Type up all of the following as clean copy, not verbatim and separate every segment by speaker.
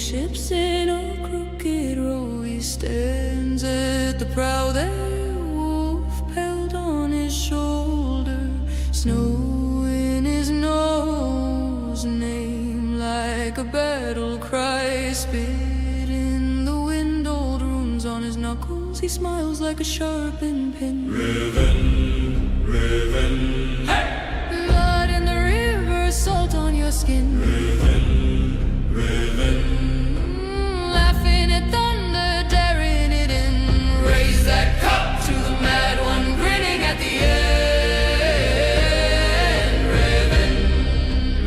Speaker 1: ships in a crooked row. He stands at the prow there, wolf pelt on his shoulder, snow in his nose, name like a battle cry, spit in the wind, old runes on his knuckles. He smiles like a sharpened pin.
Speaker 2: Revn, Revn,
Speaker 1: hey! Blood in the river, salt on your skin.
Speaker 2: Revn, Revn,
Speaker 1: laughing at thunder, daring it in. Raise that cup to the mad one, grinning at the end. Revn,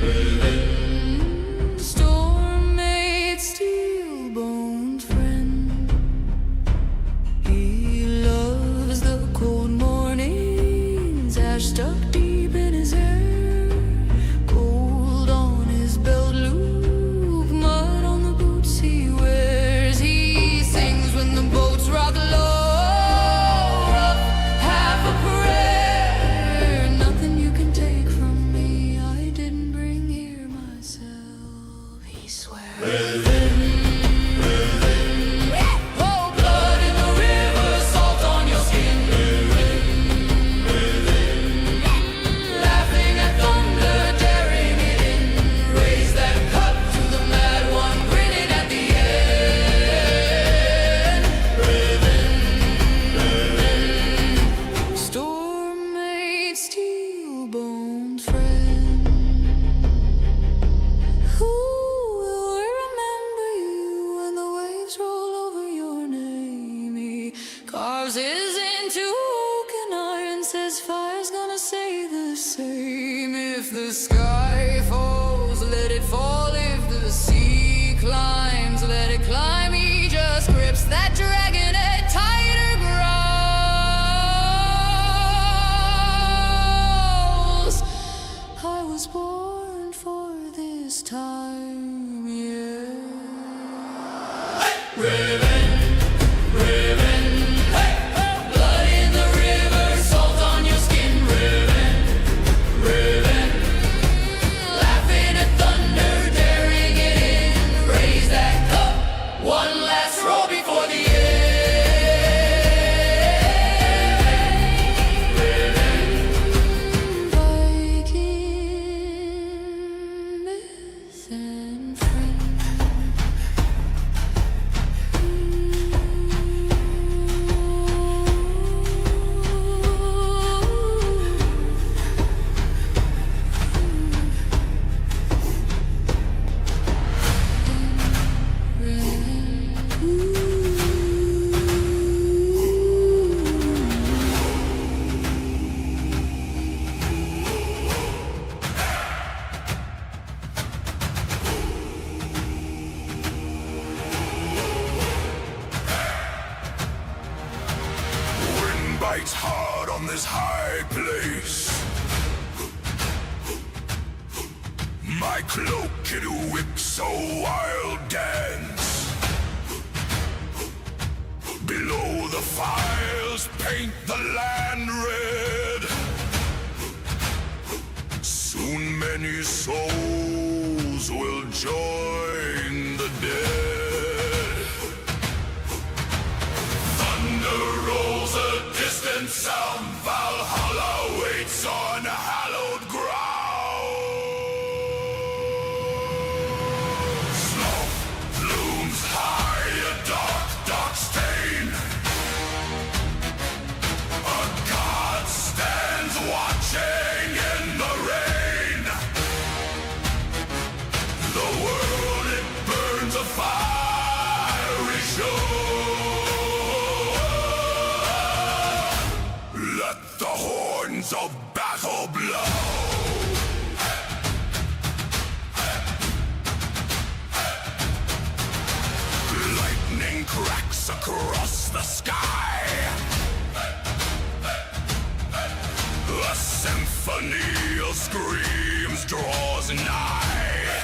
Speaker 1: Revn, storm-made, steel-boned friend. He loves the cold mornings, ash stuck deep in his hair. Carves his into oak and iron, says fire's gonna say the same. If the sky falls, let it fall. If the sea climbs, let it climb. He just grips that dragon at tighter growls. I was born for this time, yeah.
Speaker 2: Revn, Revn,
Speaker 1: blood in the river, salt on your skin.
Speaker 2: Revn, Revn,
Speaker 1: laughing at thunder, daring it in. Raise that cup, one last roll before the end. Viking, myth and friend.
Speaker 2: wind bites hard on this high place. My cloak it whips a wild dance. Below the files paint the land red. Soon many souls will join the dead. Thunder rolls a distant sound. Valhalla waits on hallowed ground. Smoke looms high, a dark, dark stain. A god stands watching in the rain. The world it burns a fiery show. Let the horns of battle blow. Lightning cracks across the sky. A symphony of screams draws nigh.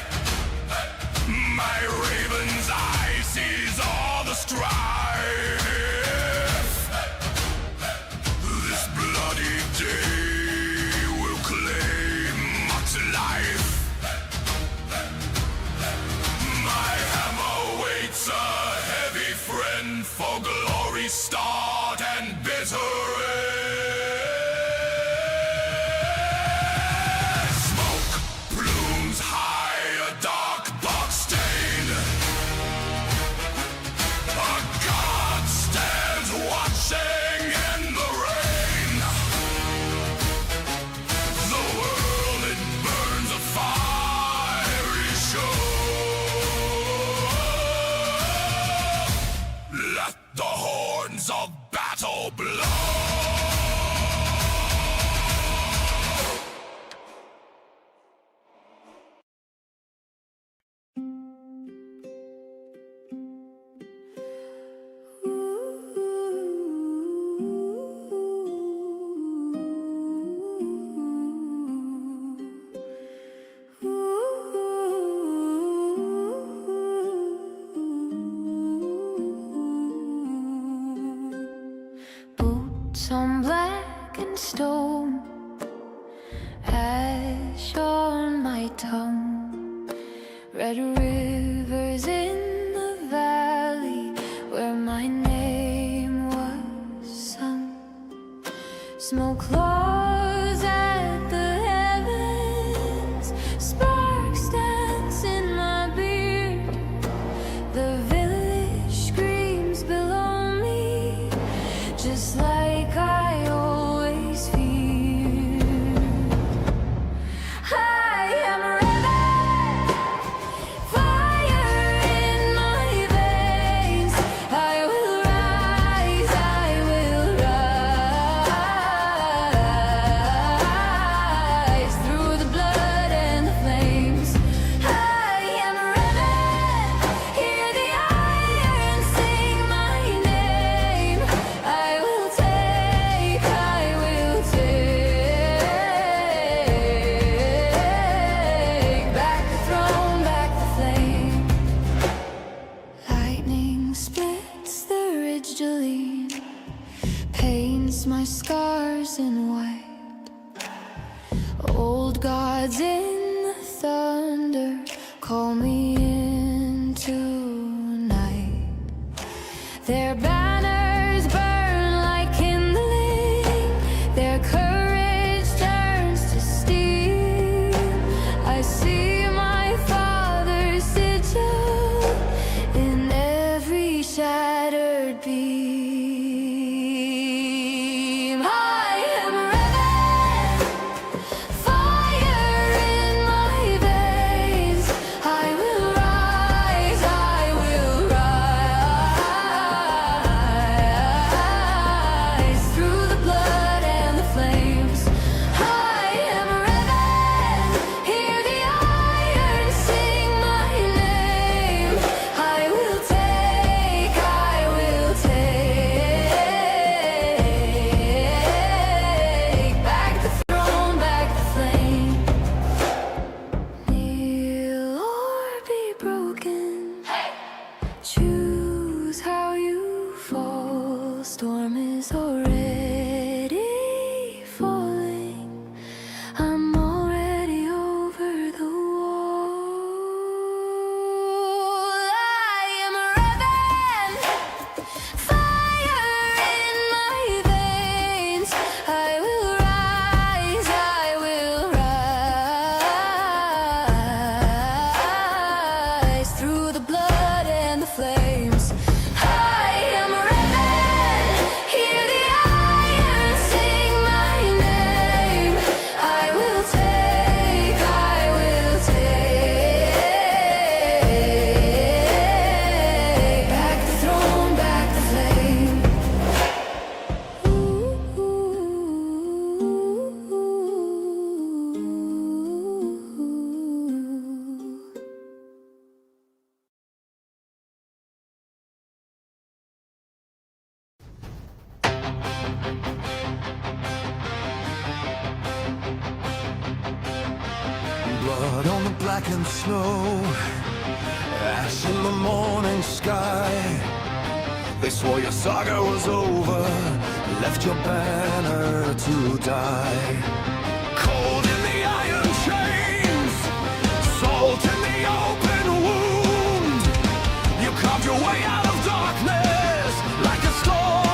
Speaker 2: My raven's eye sees all the strife. This bloody day will claim much life. My hammer restart and bitter smoke plumes high, a dark box stain. A god stands watching in the rain. The world it burns a fiery show. Let the horns of battle blow.
Speaker 1: Boots on blackened stone, ash on my tongue. Red rivers in the valley where my name was sung. Smoke claws at the heavens, sparks dance in my beard. The village screams below me, just like I always feared. I am Revn, fire in my veins. I will rise, I will rise through the blood and the flames. I am Revn, hear the iron sing my name. I will take back the throne, back the flame. Lightning splits the ridgeline, paints my scars in white. Old gods in the thunder call me into night. Their banners burn like kindling, their courage turns to steel. I see my father's sigil in every shattered beam. I am Revn, fire in my veins. I will rise, I will rise through the blood and the flames. I am Revn, hear the iron sing my name. I will take back the throne, back the flame. Kneel or be broken, choose how you fall. Storm is already falling, I'm already over the wall. I am Revn, fire in my veins. I will rise, I will rise through the blood and the flames. I am Revn, hear the iron sing my name. I will take back the throne, back the flame.
Speaker 2: Blood on the blackened snow, ash in the morning sky. They swore your saga was over, left your banner to die. Cold in the iron chains, salt in the open wound. You carved your way out of darkness like a storm.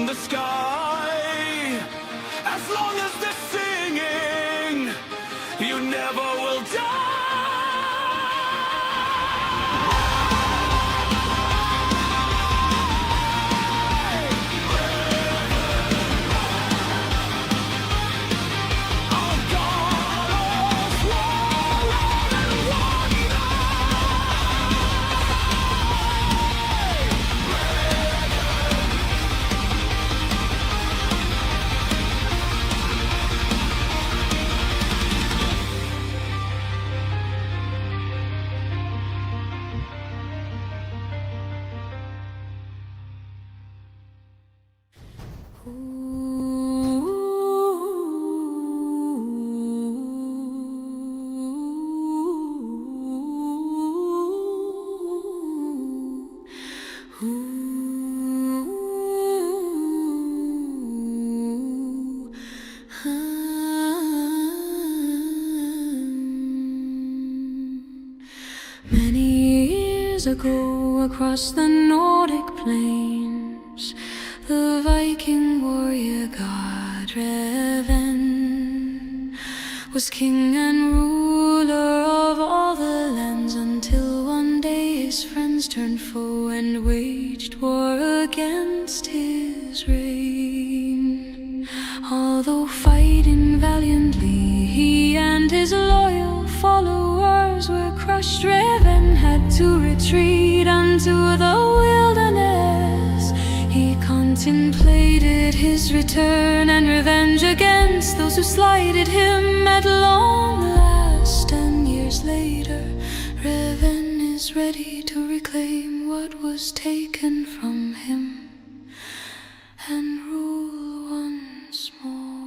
Speaker 2: the sky. As long as they're singing, you never will die.
Speaker 1: Many years ago, across the Nordic plains, the Viking warrior god Revn was king and ruler of all the lands, until one day his friends turned foe and waged war against his reign. Although fighting valiantly, he and his loyal followers were crushed. Revn had to retreat unto the wilderness. He contemplated his return and revenge against those who slighted him at long last. And years later, Revn is ready to reclaim what was taken from him and rule once more.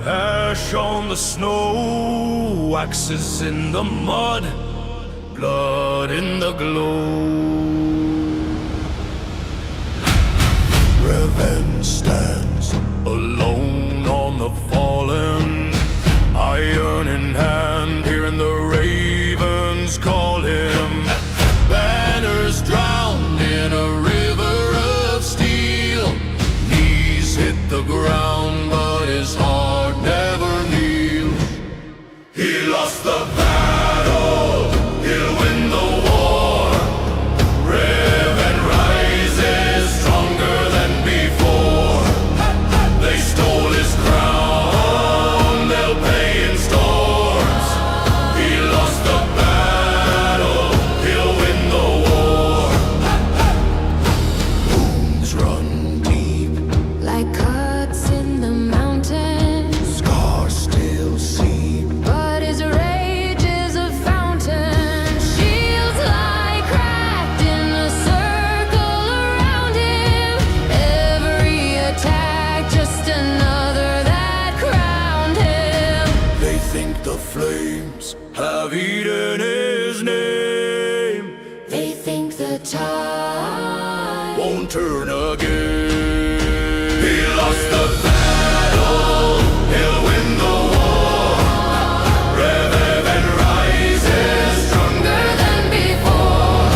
Speaker 2: Ash on the snow, axes in the mud, blood in the glow. Revn stands alone on the fallen, iron in hand, hearing the ravens call him. Banners drowned in a river of steel, knees hit the ground, but his heart never kneels. He lost the battle, he'll win the war. Revn rises stronger than before. They stole his crown, they'll pay in storms. He lost the battle, he'll win the war. Wounds run deep
Speaker 1: Like cuts in the mountains,
Speaker 2: scars still see.
Speaker 1: but his rage is a fountain. Shields lie cracked in a circle around him. Every attack just another that crowned him.
Speaker 2: They think the flames have eaten his name,
Speaker 1: They think the tide
Speaker 2: won't turn again. He lost the battle, he'll win the war. Revn rises stronger than before.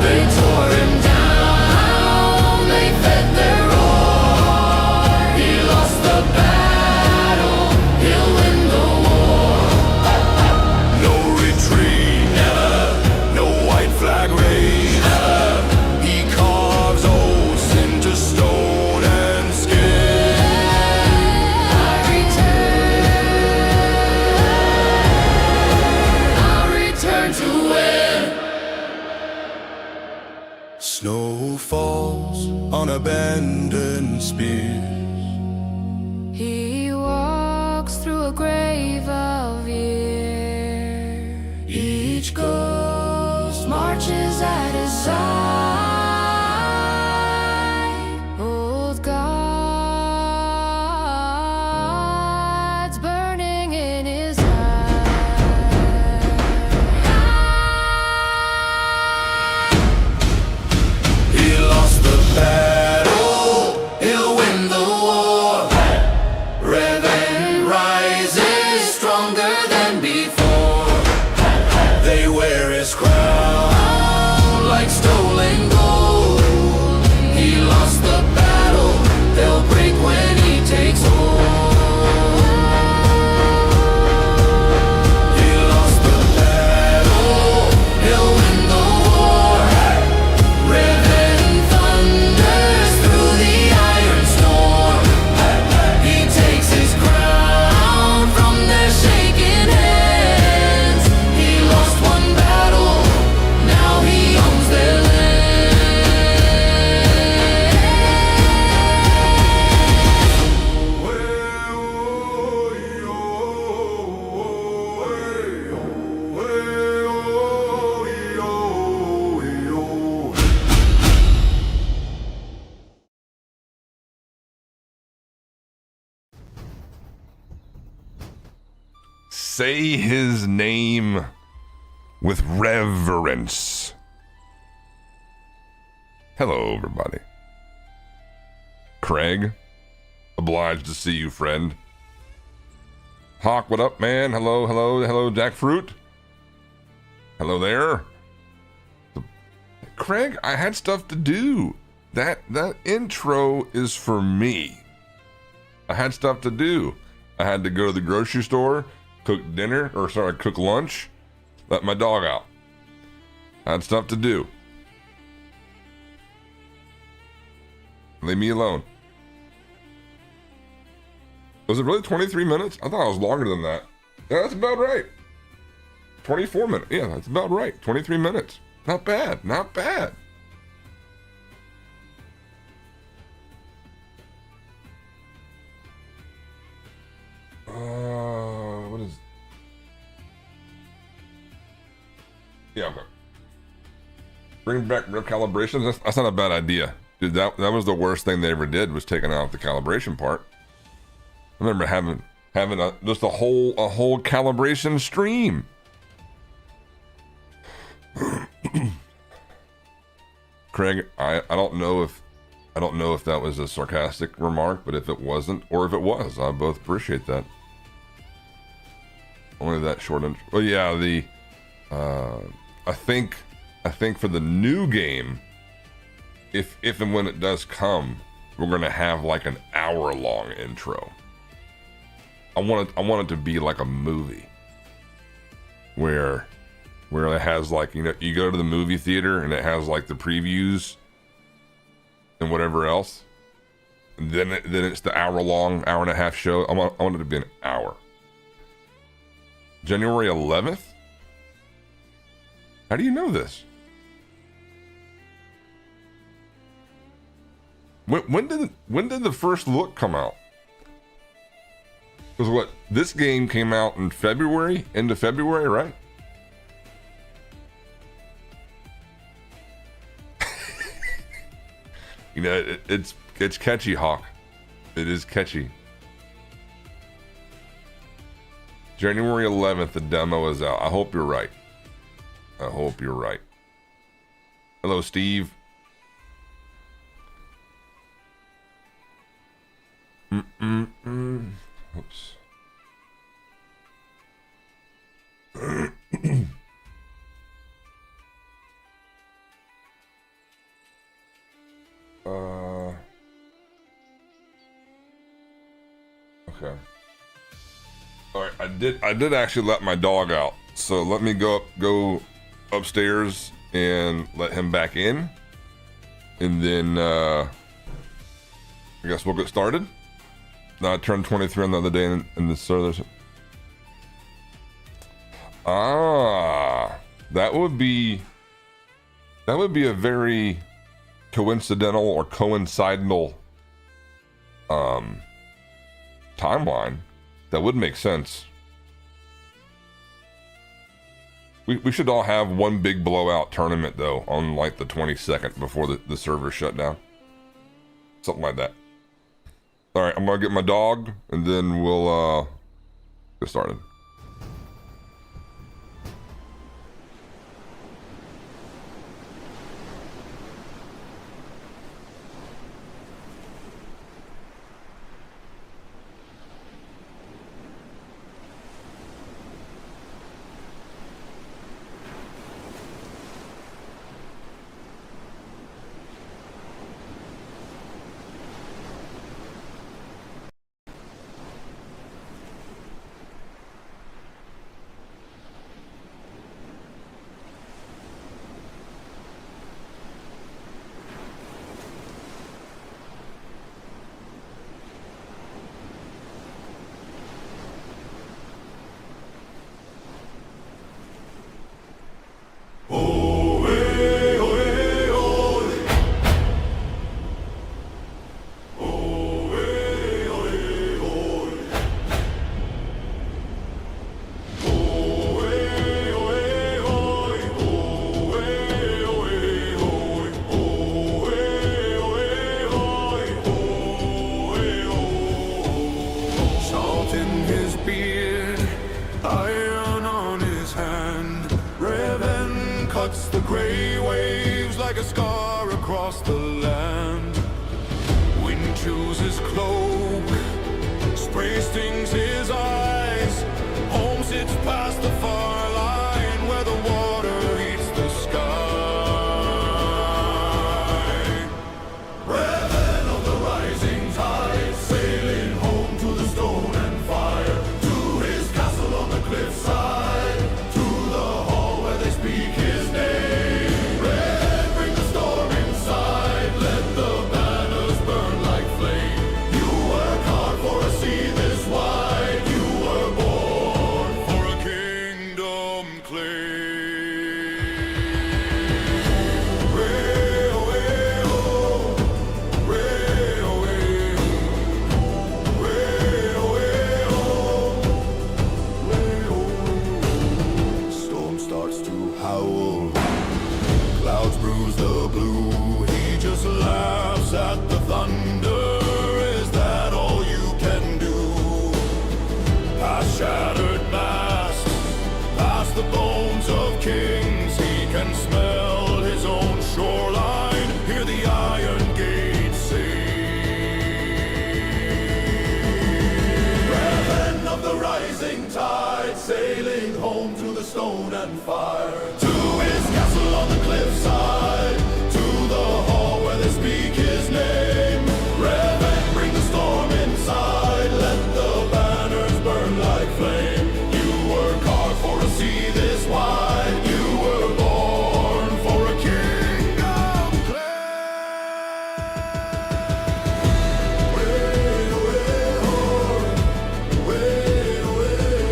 Speaker 1: they tore him down, they fed their roar. He lost the battle, he'll win the war.
Speaker 2: No retreat, never, no white flag raised, never. He carves oaths into stone and skin.
Speaker 1: I'll return to win.
Speaker 2: Snow falls on abandoned spears.
Speaker 1: He walks through a grave of years.
Speaker 2: Each ghost
Speaker 1: Marches at his side. Old gods burning
Speaker 3: Say his name with reverence. Hello, everybody. Craig, obliged to see you, friend. Hawk, what up, man? Hello, hello, hello, Jackfruit. Hello there. Craig, I had stuff to do. That intro is for me. I had stuff to do. I had to go to the grocery store, cook lunch, let my dog out. I had stuff to do. Leave me alone. Was it really 23 minutes? I thought it was longer than that. Yeah, that's about right. 24 minutes. Yeah, that's about right. 23 minutes. Not bad. Not bad. What is... Yeah, okay. Bring back real calibrations? That's not a bad idea. Dude, that was the worst thing they ever did, was taking out the calibration part. I remember having just a whole calibration stream. Craig, I don't know if that was a sarcastic remark, but if it wasn't, or if it was, I both appreciate that. Only that short intro. Well, yeah, I think for the new game, if and when it does come, we're gonna have like an hour-long intro. I want it to be like a movie, where it has, like, you know, you go to the movie theater and it has like the previews and whatever else, and then it's the hour-long, hour-and-a-half show. I want it to be an hour. January 11th? How do you know this? When did the first look come out? Because what, this game came out in February, end of February, right? You know, it's catchy, Hawk. It is catchy. January 11th, the demo is out. I hope you're right. I hope you're right. Hello, Steve. Oops. Okay. All right, I did actually let my dog out. So let me go upstairs and let him back in. And then I guess we'll get started. No, I turned 23 on the other day in the there's... that would be a very coincidental or coincidental timeline. That would make sense. We should all have one big blowout tournament though on like the 22nd before the server shut down. Something like that. All right, I'm gonna get my dog and then we'll get started.
Speaker 2: like a scar across the land. Wind chews his cloak, spray stings his eyes. Home sits past the far line where the water eats the sky. Revn of the rising tide, sailing home to the stone and fire, to his castle on the cliffside, to the hall where they speak his name. Revn, bring the storm inside, let the banners burn like flame. You work hard for a sea this wide, you were born for a kingdom claim. Re-oh-eh-oh, re-oh-eh-oh, re-oh-eh-oh, re-oh. Storm starts to howl, clouds bruise the blue. He just laughs at the thunder. Is that all you can do? Past shattered masts, past the bones of kings, he can smell his own shoreline, hear the iron gate sing. Revn of the rising tide, sailing home to the stone and fire, to his castle on the cliffside, to the hall where they speak his name. Revn, bring the storm inside, let the banners burn like flame. You work hard for a sea this wide, you were born for a kingdom claim. Way-oh-eh-oh, way-oh-eh-oh,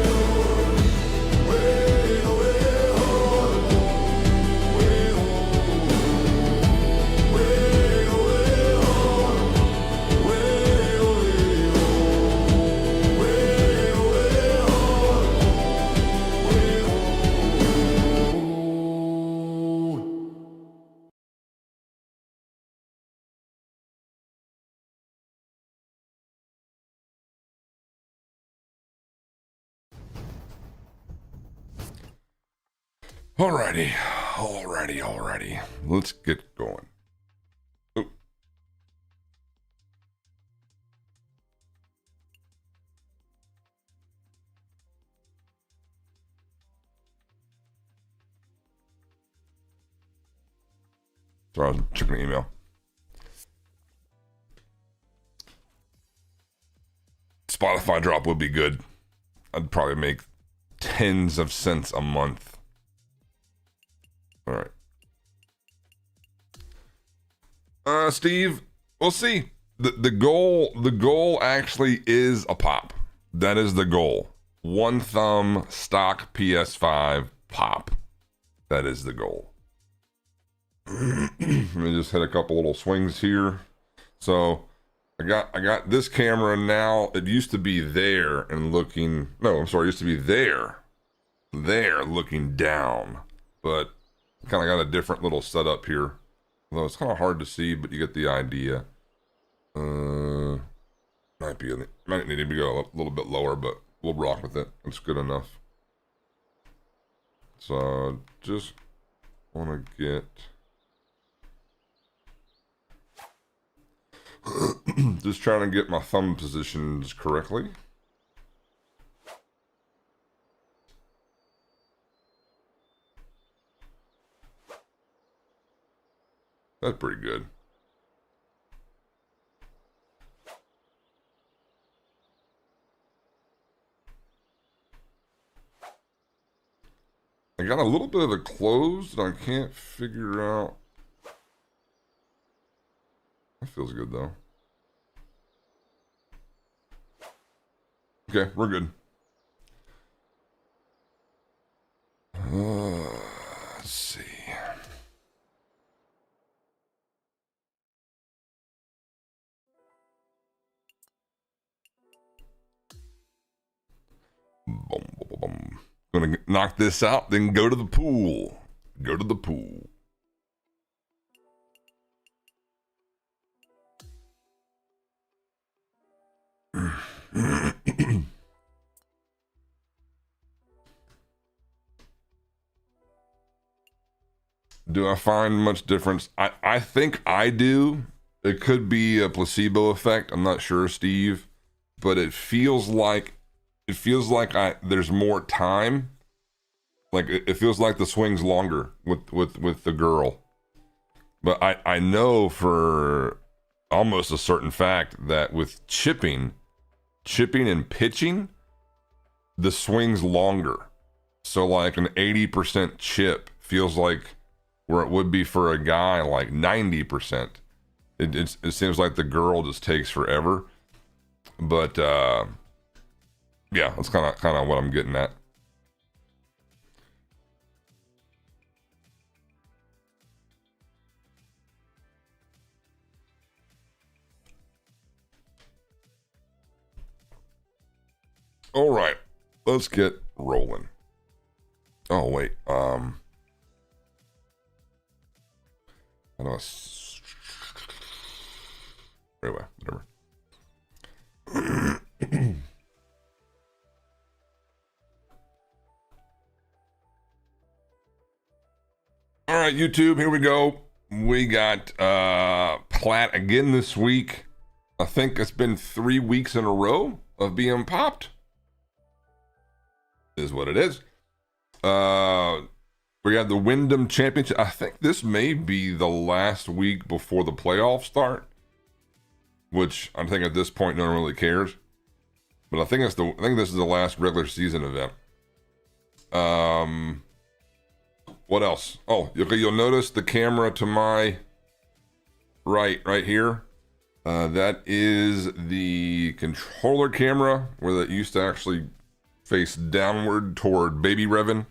Speaker 3: Alrighty. Let's get going. Oh. Sorry, I was checking an email. Spotify drop would be good. I'd probably make tens of cents a month. All right. Steve, we'll see. The goal actually is a pop. That is the goal. One thumb stock PS5 pop. That is the goal. Let me just hit a couple little swings here. So I got this camera now. It used to be there and looking. No, I'm sorry. It used to be there looking down, but kind of got a different little setup here. Although it's kind of hard to see, but you get the idea. Might need to go a little bit lower, but we'll rock with it. It's good enough. So just want to get just trying to get my thumb positions correctly. That's pretty good. I got a little bit of it closed and I can't figure out. That feels good though. Okay, we're good. Let's see. Boom, boom, boom. Gonna knock this out, then go to the pool. Go to the pool. Do I find much difference? I think I do. It could be a placebo effect. I'm not sure, Steve, but it feels like there's more time. Like it feels like the swing's longer with the girl. But I know for almost a certain fact that with chipping and pitching, the swing's longer. So like an 80% chip feels like where it would be for a guy like 90%. It seems like the girl just takes forever. But yeah, that's kind of what I'm getting at. All right, let's get rolling. Oh wait, how do I? Anyway, whatever. All right, YouTube, here we go. We got Plat again this week. I think it's been 3 weeks in a row of being popped. Is what it is. We have the Windham Championship. I think this may be the last week before the playoffs start, which I think at this point no one really cares. But I think this is the last regular season event. What else? Oh, okay, you'll notice the camera to my right here. That is the controller camera where that used to actually face downward toward baby Revn.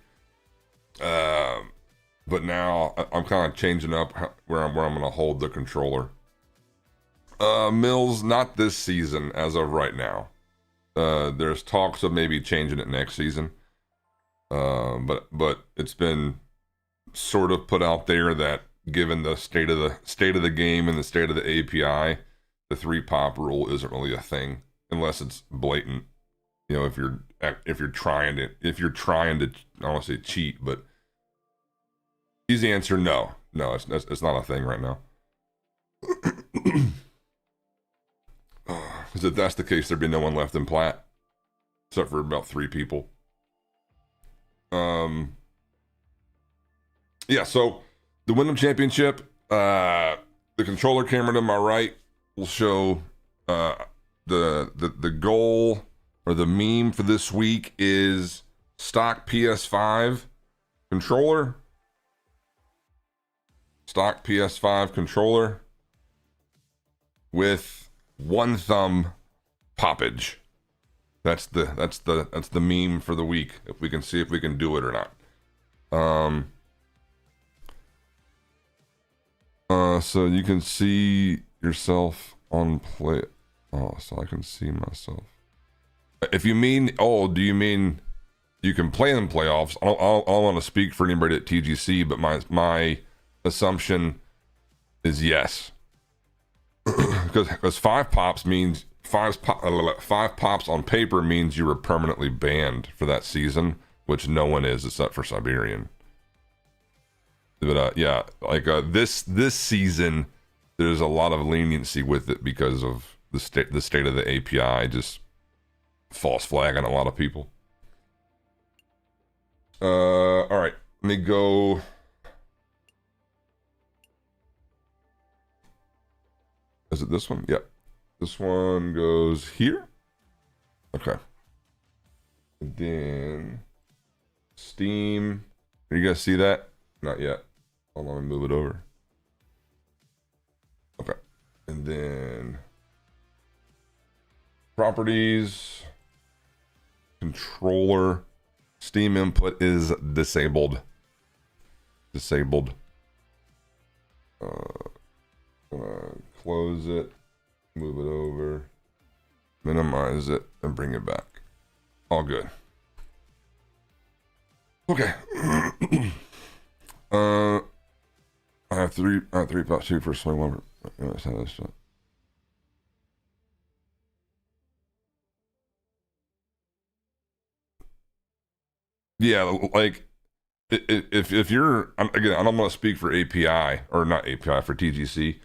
Speaker 3: But now I'm kind of changing up where I'm going to hold the controller. Mills, not this season as of right now. There's talks of maybe changing it next season. But it's been sort of put out there that given the state of the game and the state of the API, the 3-pop rule isn't really a thing unless it's blatant. You know, if you're trying to, I don't want to say cheat, but easy answer, no, it's not a thing right now. Because if that's the case, there'd be no one left in Plat, except for about 3 people. Yeah, so the Windham Championship, the controller camera to my right will show the goal or the meme for this week is stock PS5 controller. Stock PS5 controller with 1 thumb poppage. That's the meme for the week. If we can see if we can do it or not. So you can see yourself on play. Oh, so I can see myself. If you mean, do you mean you can play in the playoffs? I don't want to speak for anybody at TGC, but my assumption is yes. Because 5 pops means 5 pops on paper means you were permanently banned for that season, which no one is except for Siberian. But yeah, like this season, there's a lot of leniency with it because of the state of the API just false flagging a lot of people. All right, let me go. Is it this one? Yep. This one goes here. Okay. And then Steam. You guys see that? Not yet. Hold on, let me move it over. Okay. And then properties, controller, Steam input is disabled. Close it, move it over, minimize it, and bring it back. All good. Okay. I have 3.2 for swing one. Yeah, like if you're, again, I don't want to speak for API, or not API, for TGC,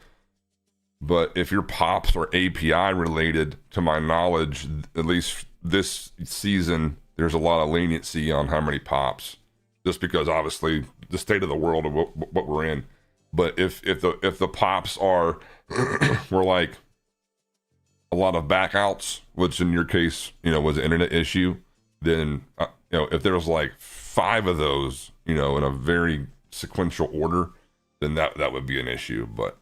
Speaker 3: but if your pops are API related, to my knowledge, at least this season, there's a lot of leniency on how many pops, just because obviously the state of the world of what we're in. But if the pops are were like a lot of backouts, which in your case, was an internet issue, then if there was like 5 of those, in a very sequential order, then that would be an issue. But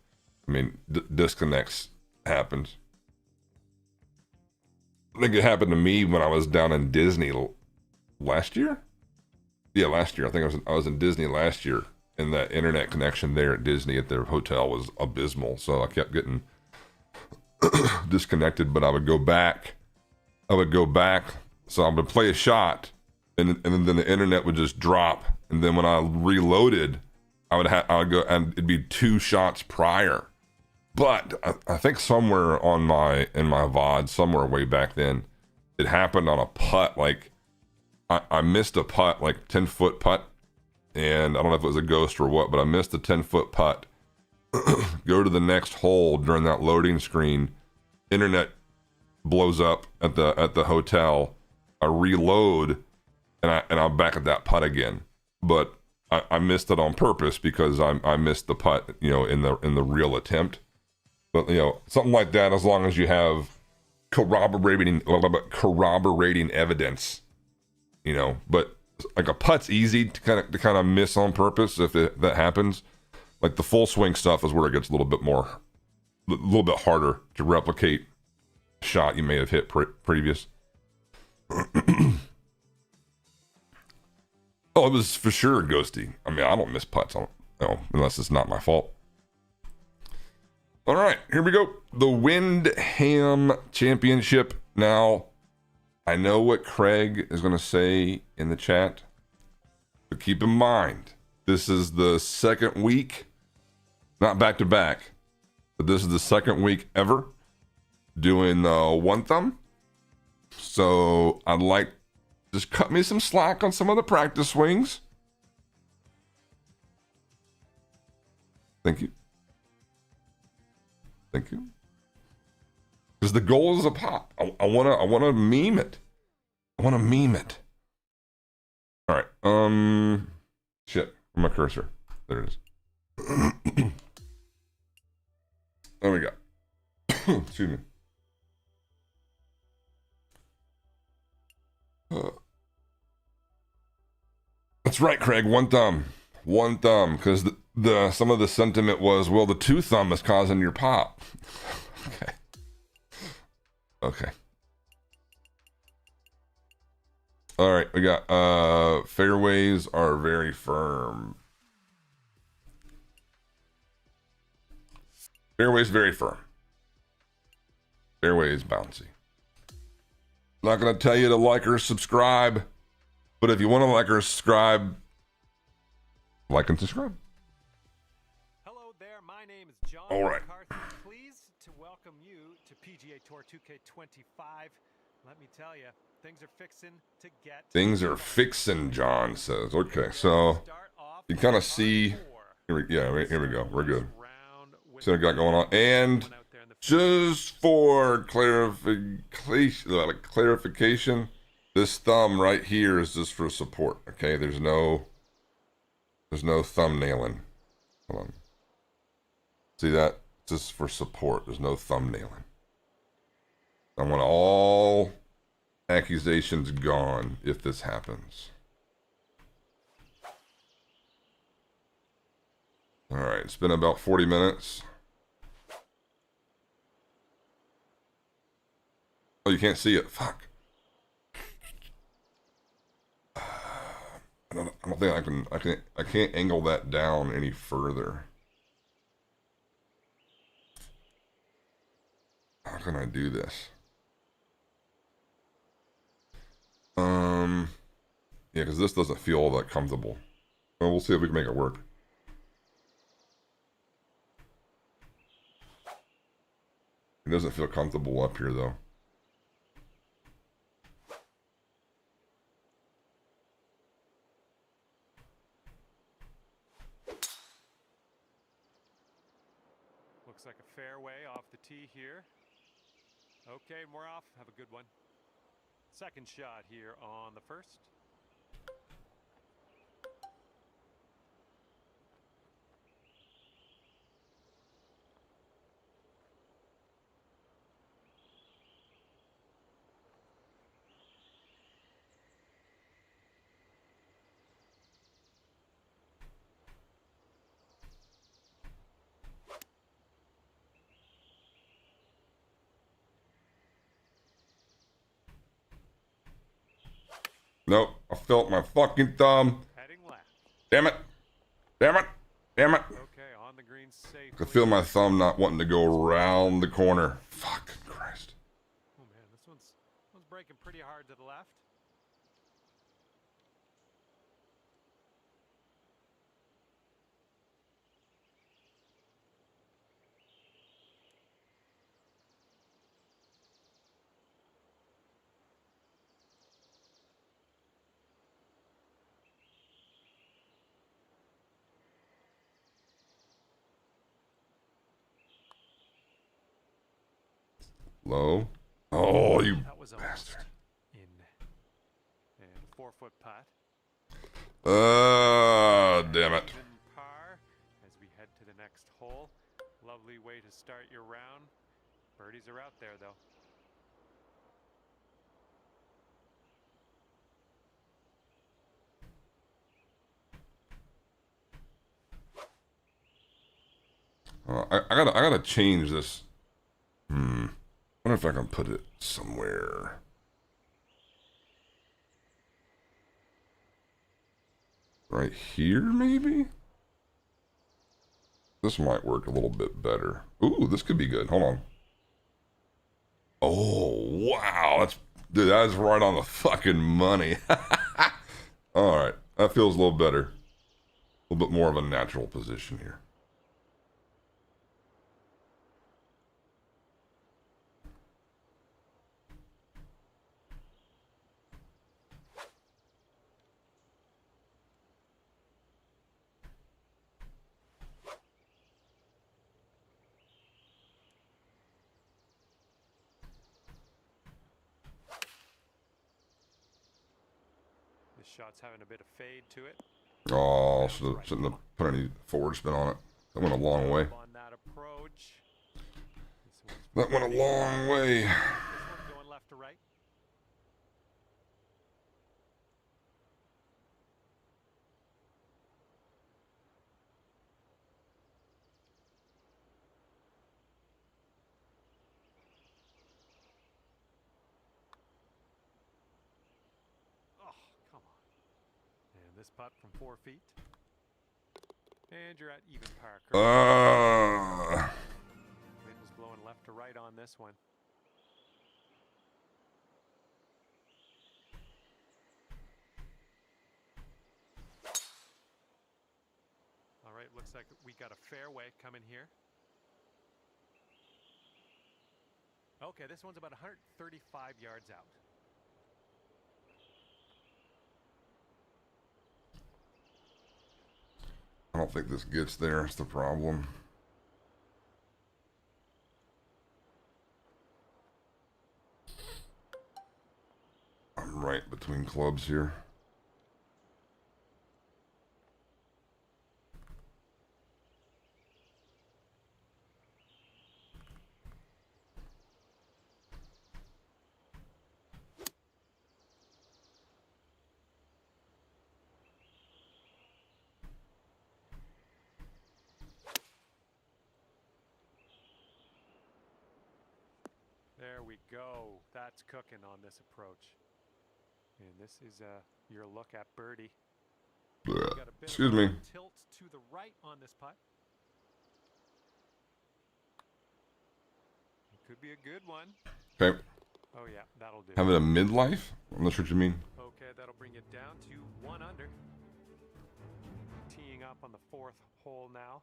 Speaker 3: I mean, disconnects happens. I think it happened to me when I was down in Disney last year. Yeah, last year. I think I was in Disney last year, and that internet connection there at Disney at their hotel was abysmal. So I kept getting disconnected, but I would go back. So I would play a shot, and then the internet would just drop. And then when I reloaded, I would go, and it'd be 2 shots prior. But I think somewhere in my VOD, somewhere way back then, it happened on a putt. Like I missed a putt, like 10-foot putt, and I don't know if it was a ghost or what, but I missed a 10-foot putt. Go to the next hole during that loading screen, internet blows up at the hotel. I reload, and I'm back at that putt again. But I missed it on purpose because I missed the putt, in the real attempt. But something like that, as long as you have corroborating evidence, But like a putt's easy to kind of miss on purpose if that happens. Like the full swing stuff is where it gets a little bit harder to replicate a shot you may have hit previous. Oh, it was for sure ghosty. I mean, I don't miss putts, unless it's not my fault. All right, here we go. The Windham Championship. Now, I know what Craig is going to say in the chat, but keep in mind, this is the second week, not back to back, but this is the second week ever doing one thumb. So I'd like, just cut me some slack on some of the practice swings. Thank you. Thank you. Because the goal is a pop. I wanna meme it. All right. Shit. Where's my cursor? There it is. There we go. Excuse me. That's right, Craig. One thumb, because the some of the sentiment was, well, the 2 thumb is causing your pop. Okay. All right, we got fairways are very firm. Fairways very firm. Fairways bouncy. Not gonna tell you to like or subscribe, but if you want to like or subscribe, like and subscribe.
Speaker 4: Hello there, my name is John.
Speaker 3: All right.
Speaker 4: McCarthy. Pleased to welcome you to PGA Tour 2K25. Let me tell you, things are fixing to get.
Speaker 3: Things are fixing, John says. Okay, so you kind of see. Here we go. We're good. See what I got going on. And just for clarification, this thumb right here is just for support. Okay, there's no thumbnailing. Hold on. See that? Just for support. There's no thumbnailing. I want all accusations gone if this happens. All right, it's been about 40 minutes. Oh, you can't see it. Fuck. I don't think I can't angle that down any further. How can I do this? Yeah, because this doesn't feel all that comfortable. Well, we'll see if we can make it work. It doesn't feel comfortable up here, though.
Speaker 4: Looks like a fairway off the tee here. Okay, we're off. Have a good one. Second shot here on the first.
Speaker 3: Nope, I felt my fucking thumb.
Speaker 4: Heading left.
Speaker 3: Damn it. Damn it. Damn it.
Speaker 4: Okay, on the green safely.
Speaker 3: I could feel my thumb not wanting to go around the corner. Fucking Christ.
Speaker 4: Oh man, this one's breaking pretty hard to the left.
Speaker 3: Low. Oh, you
Speaker 4: That was
Speaker 3: bastard.
Speaker 4: in. And 4-foot putt.
Speaker 3: Damn it.
Speaker 4: Even par as we head to the next hole. Lovely way to start your round. Birdies are out there though.
Speaker 3: I gotta change this. I wonder if I can put it somewhere. Right here, maybe? This might work a little bit better. Ooh, this could be good. Hold on. Oh, wow. Dude, that is right on the fucking money. All right. That feels a little better. A little bit more of a natural position here.
Speaker 4: This shot's having a bit of fade to it.
Speaker 3: Oh, shouldn't have put any forward spin on it. That went a long way.
Speaker 4: On that approach.
Speaker 3: That went a long way.
Speaker 4: This one going left to right. Oh, come on. And this putt from 4 feet. And you're at even par. Wind is blowing left to right on this one. All right, looks like we got a fairway coming here. Okay, this one's about 135 yards out.
Speaker 3: I don't think this gets there. It's the problem. I'm right between clubs here.
Speaker 4: There we go. That's cooking on this approach. And this is your look at birdie.
Speaker 3: Blech.
Speaker 4: Got a bit
Speaker 3: Excuse
Speaker 4: of
Speaker 3: me.
Speaker 4: a tilt to the right on this putt. It could be a good one.
Speaker 3: Okay.
Speaker 4: Oh yeah, that'll do.
Speaker 3: Have it a midlife? I'm not sure what you mean.
Speaker 4: Okay, that'll bring it down to 1 under. Teeing up on the 4th hole now.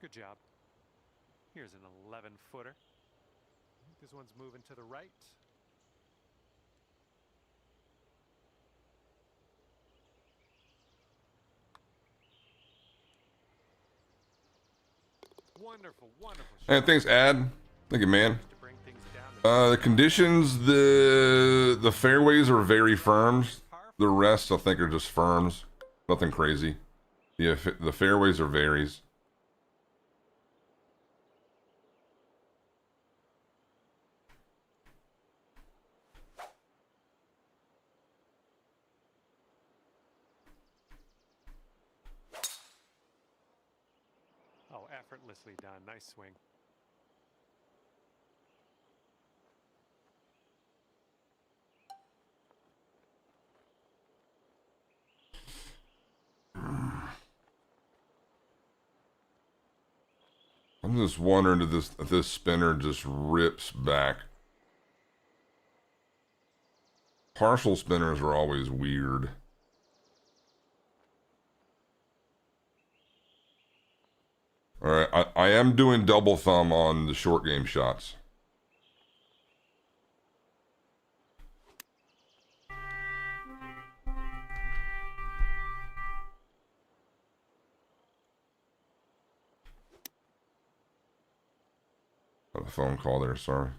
Speaker 4: Good job. Here's an 11-footer. This one's moving to the right. Wonderful, wonderful shot.
Speaker 3: And thanks, Ad. Thank you, man.
Speaker 4: To bring things down to
Speaker 3: The conditions, the fairways are very firm. The rest, I think, are just firms. Nothing crazy. Yeah, the fairways are varies.
Speaker 4: Oh, effortlessly done. Nice swing.
Speaker 3: I'm just wondering if this spinner just rips back. Partial spinners are always weird. All right, I am doing double thumb on the short game shots. Got a phone call there, sorry.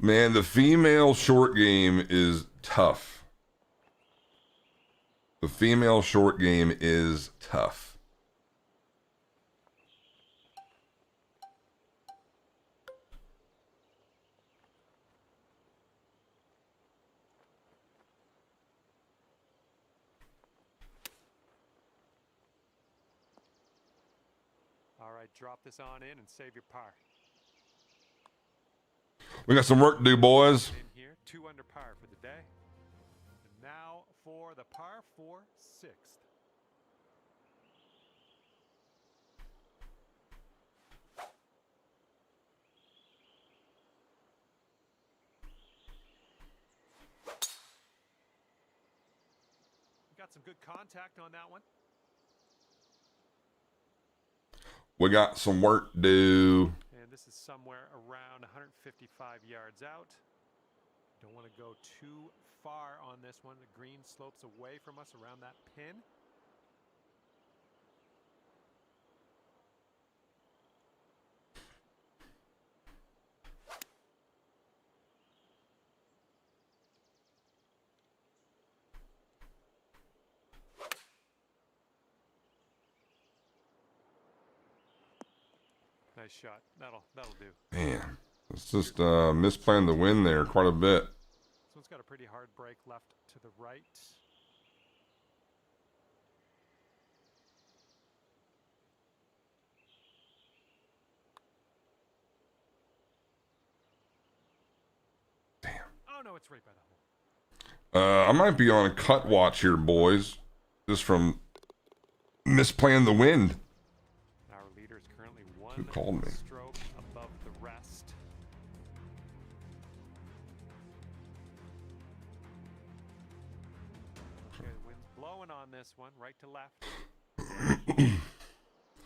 Speaker 3: Man, the female short game is tough. The female short game is tough.
Speaker 4: All right, drop this on in and save your par.
Speaker 3: We got some work to do, boys.
Speaker 4: In here, 2 under par for the day. And now for the par 4 sixth. Got some good contact on that one.
Speaker 3: We got some work to do.
Speaker 4: And this is somewhere around 155 yards out. Don't want to go too far on this one. The green slopes away from us around that pin. Nice shot. That'll do.
Speaker 3: Man, it's just misplaying the wind there quite a bit.
Speaker 4: This one's got a pretty hard break left to the right.
Speaker 3: Damn.
Speaker 4: Oh no, it's right by the hole.
Speaker 3: I might be on a cut watch here, boys. Just from misplaying the wind.
Speaker 4: Our leader is currently
Speaker 3: Who
Speaker 4: one
Speaker 3: called me?
Speaker 4: stroke above the rest. Okay, the wind's blowing on this one, right to left.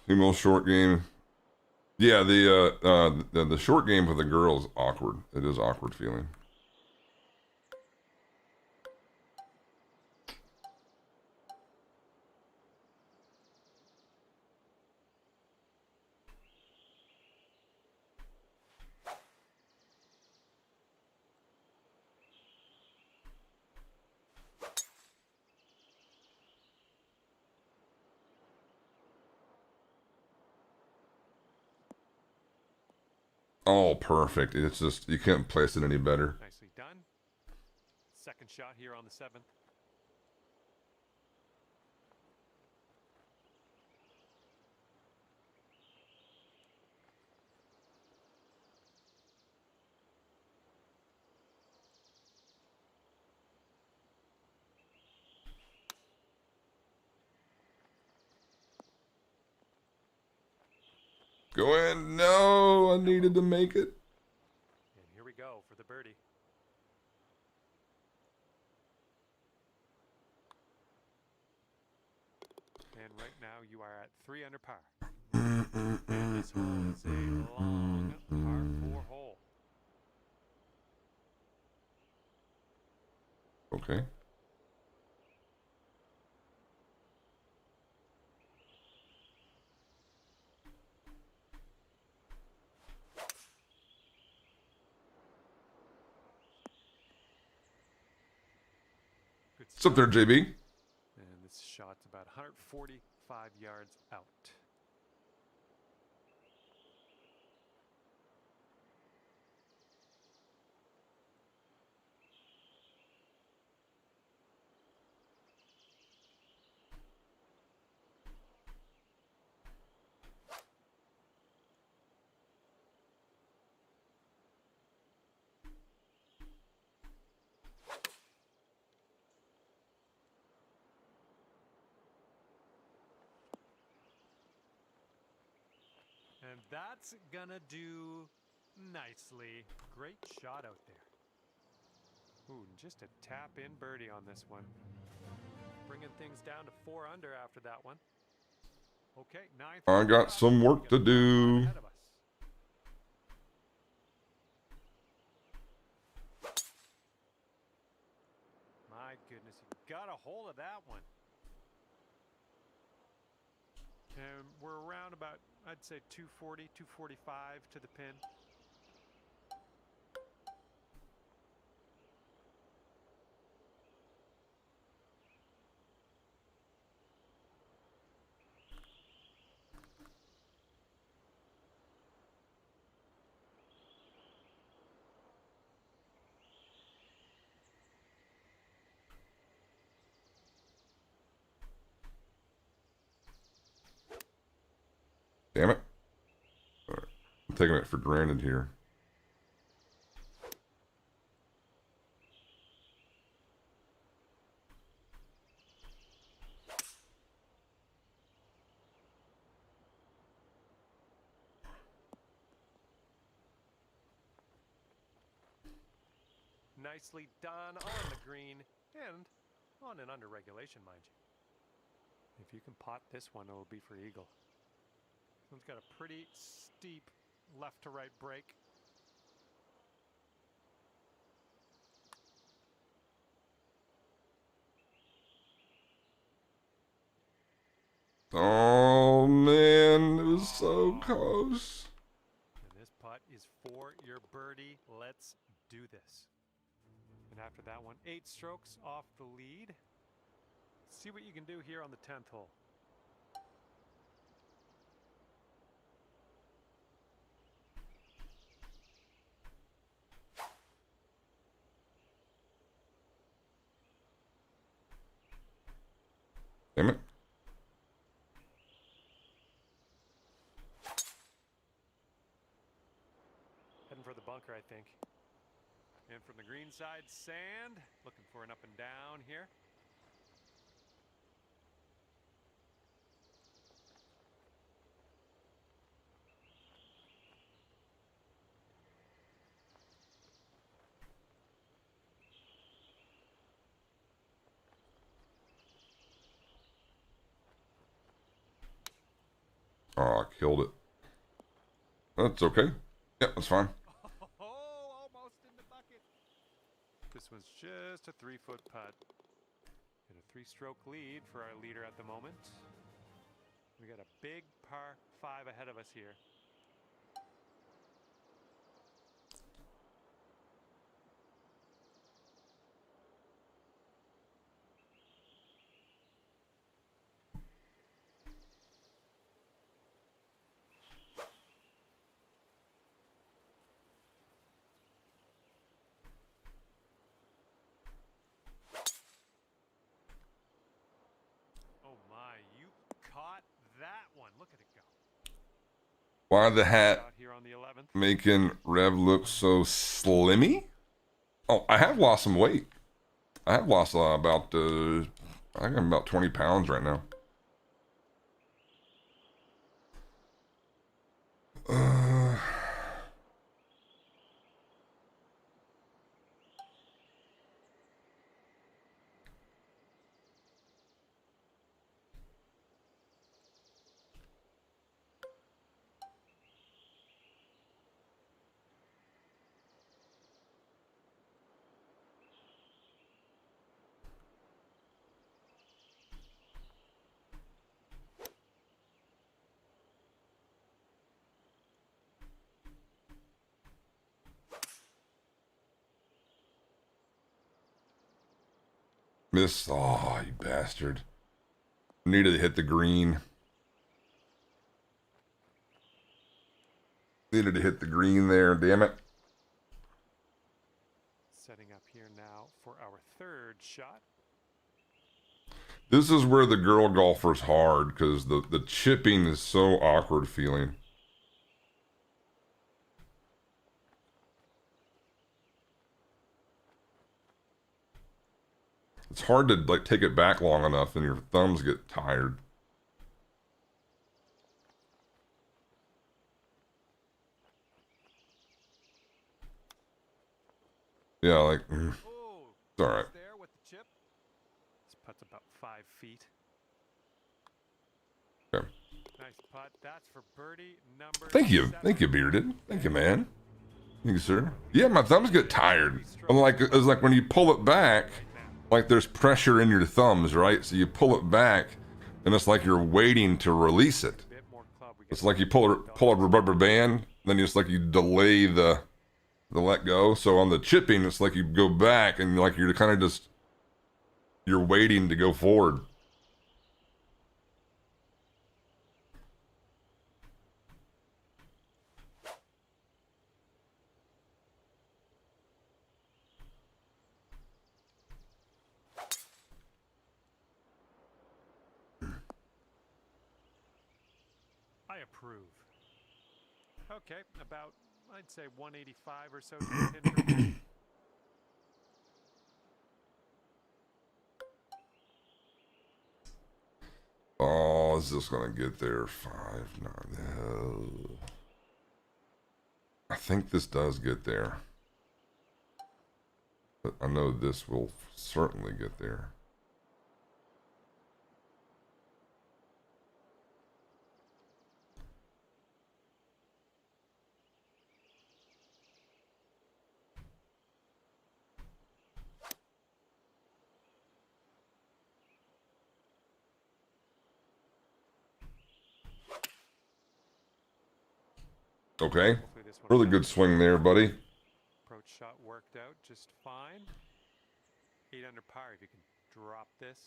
Speaker 3: Female short game. Yeah, the short game for the girls is awkward. It is awkward feeling. Oh, perfect. It's just, you can't place it any better.
Speaker 4: Nicely done. Second shot here on the 7th.
Speaker 3: Go in. No, I needed to make it.
Speaker 4: And here we go for the birdie. And right now you are at 3 under par. And this hole is a long par 4 hole.
Speaker 3: Okay.
Speaker 4: Good
Speaker 3: What's up there,
Speaker 4: start.
Speaker 3: JB?
Speaker 4: And this shot's about 145 yards out. And that's gonna do nicely. Great shot out there. Ooh, just a tap in birdie on this one. Bringing things down to 4 under after that one. Okay, 9th.
Speaker 3: I got some work to do.
Speaker 4: Ahead of us. My goodness, you got a hold of that one. And we're around about, I'd say 240, 245 to the pin.
Speaker 3: Damn it. All right. I'm taking it for granted here.
Speaker 4: Nicely done on the green and on an under regulation, mind you. If you can pot this one, it'll be for eagle. This one's got a pretty steep left to right break.
Speaker 3: Oh, man. It was so close.
Speaker 4: And this putt is for your birdie. Let's do this. And after that one, 8 strokes off the lead. See what you can do here on the 10th hole.
Speaker 3: Damn it.
Speaker 4: Heading for the bunker, I think. And from the green side, sand. Looking for an up and down here.
Speaker 3: Oh, I killed it. That's okay. Yeah, that's fine.
Speaker 4: Oh, almost in the bucket. This one's just a 3-foot putt. And a 3-stroke lead for our leader at the moment. We got a big par 5 ahead of us here. Oh my, you caught that one. Look at it go.
Speaker 3: Why the hat
Speaker 4: Out here on the 11th.
Speaker 3: making Rev look so slimmy? Oh, I have lost some weight. I have lost about, I think I'm about 20 pounds right now. Miss. Oh, you bastard. Needed to hit the green. Needed to hit the green there, damn it.
Speaker 4: Setting up here now for our third shot.
Speaker 3: This is where the girl golfer's hard because the chipping is so awkward feeling. It's hard to like take it back long enough and your thumbs get tired. Yeah, like
Speaker 4: Oh,
Speaker 3: it's all right.
Speaker 4: there with the chip. This putt's about 5 feet.
Speaker 3: Okay.
Speaker 4: Nice putt. That's for birdie number
Speaker 3: Thank you.
Speaker 4: 7.
Speaker 3: Thank you, Bearded. Thank you, man. Thank you, sir. Yeah, my thumbs get tired. I'm like, it's like when you pull it back, like there's pressure in your thumbs, right? So you pull it back, and it's like you're waiting to release it.
Speaker 4: Bit more club. We
Speaker 3: It's like you pull a rubber band, then you just like you delay the let go. So on the chipping, it's like you go back and like you're kind of just you're waiting to go forward.
Speaker 4: I approve. Okay, about I'd say 185 or so to the pin for me.
Speaker 3: Oh, is this gonna get there? 5-9. No. I think this does get there. But I know this will certainly get there. Okay.
Speaker 4: Hopefully this one
Speaker 3: Really good swing there, buddy.
Speaker 4: approach shot worked out just fine. 8 under par if you can drop this.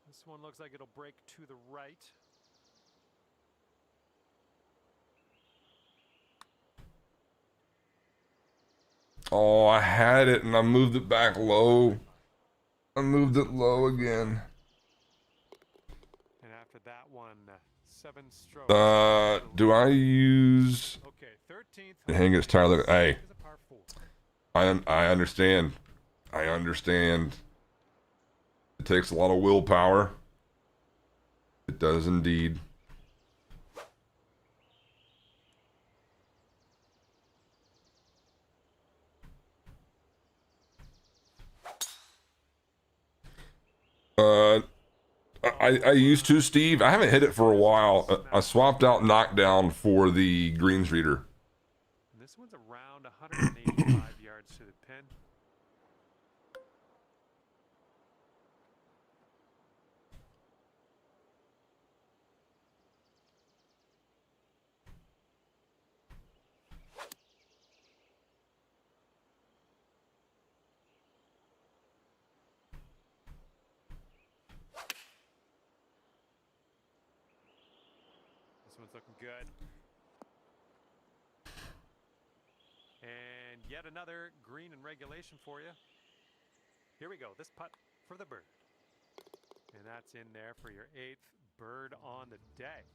Speaker 4: This one looks like it'll break to the right.
Speaker 3: Oh, I had it and I moved it back low. I moved it low again.
Speaker 4: And after that one, 7 strokes.
Speaker 3: Do I use...
Speaker 4: Okay, 13th.
Speaker 3: Hang his tire. Look, hey,
Speaker 4: Is a par 4.
Speaker 3: I understand. I understand. It takes a lot of willpower. It does indeed. I used to, Steve. I haven't hit it for a while. I swapped out knockdown for the greens reader.
Speaker 4: And this one's around 185 yards to the pin. This one's looking good. And yet another green in regulation for you. Here we go. This putt for the bird. And that's in there for your 8th bird on the day.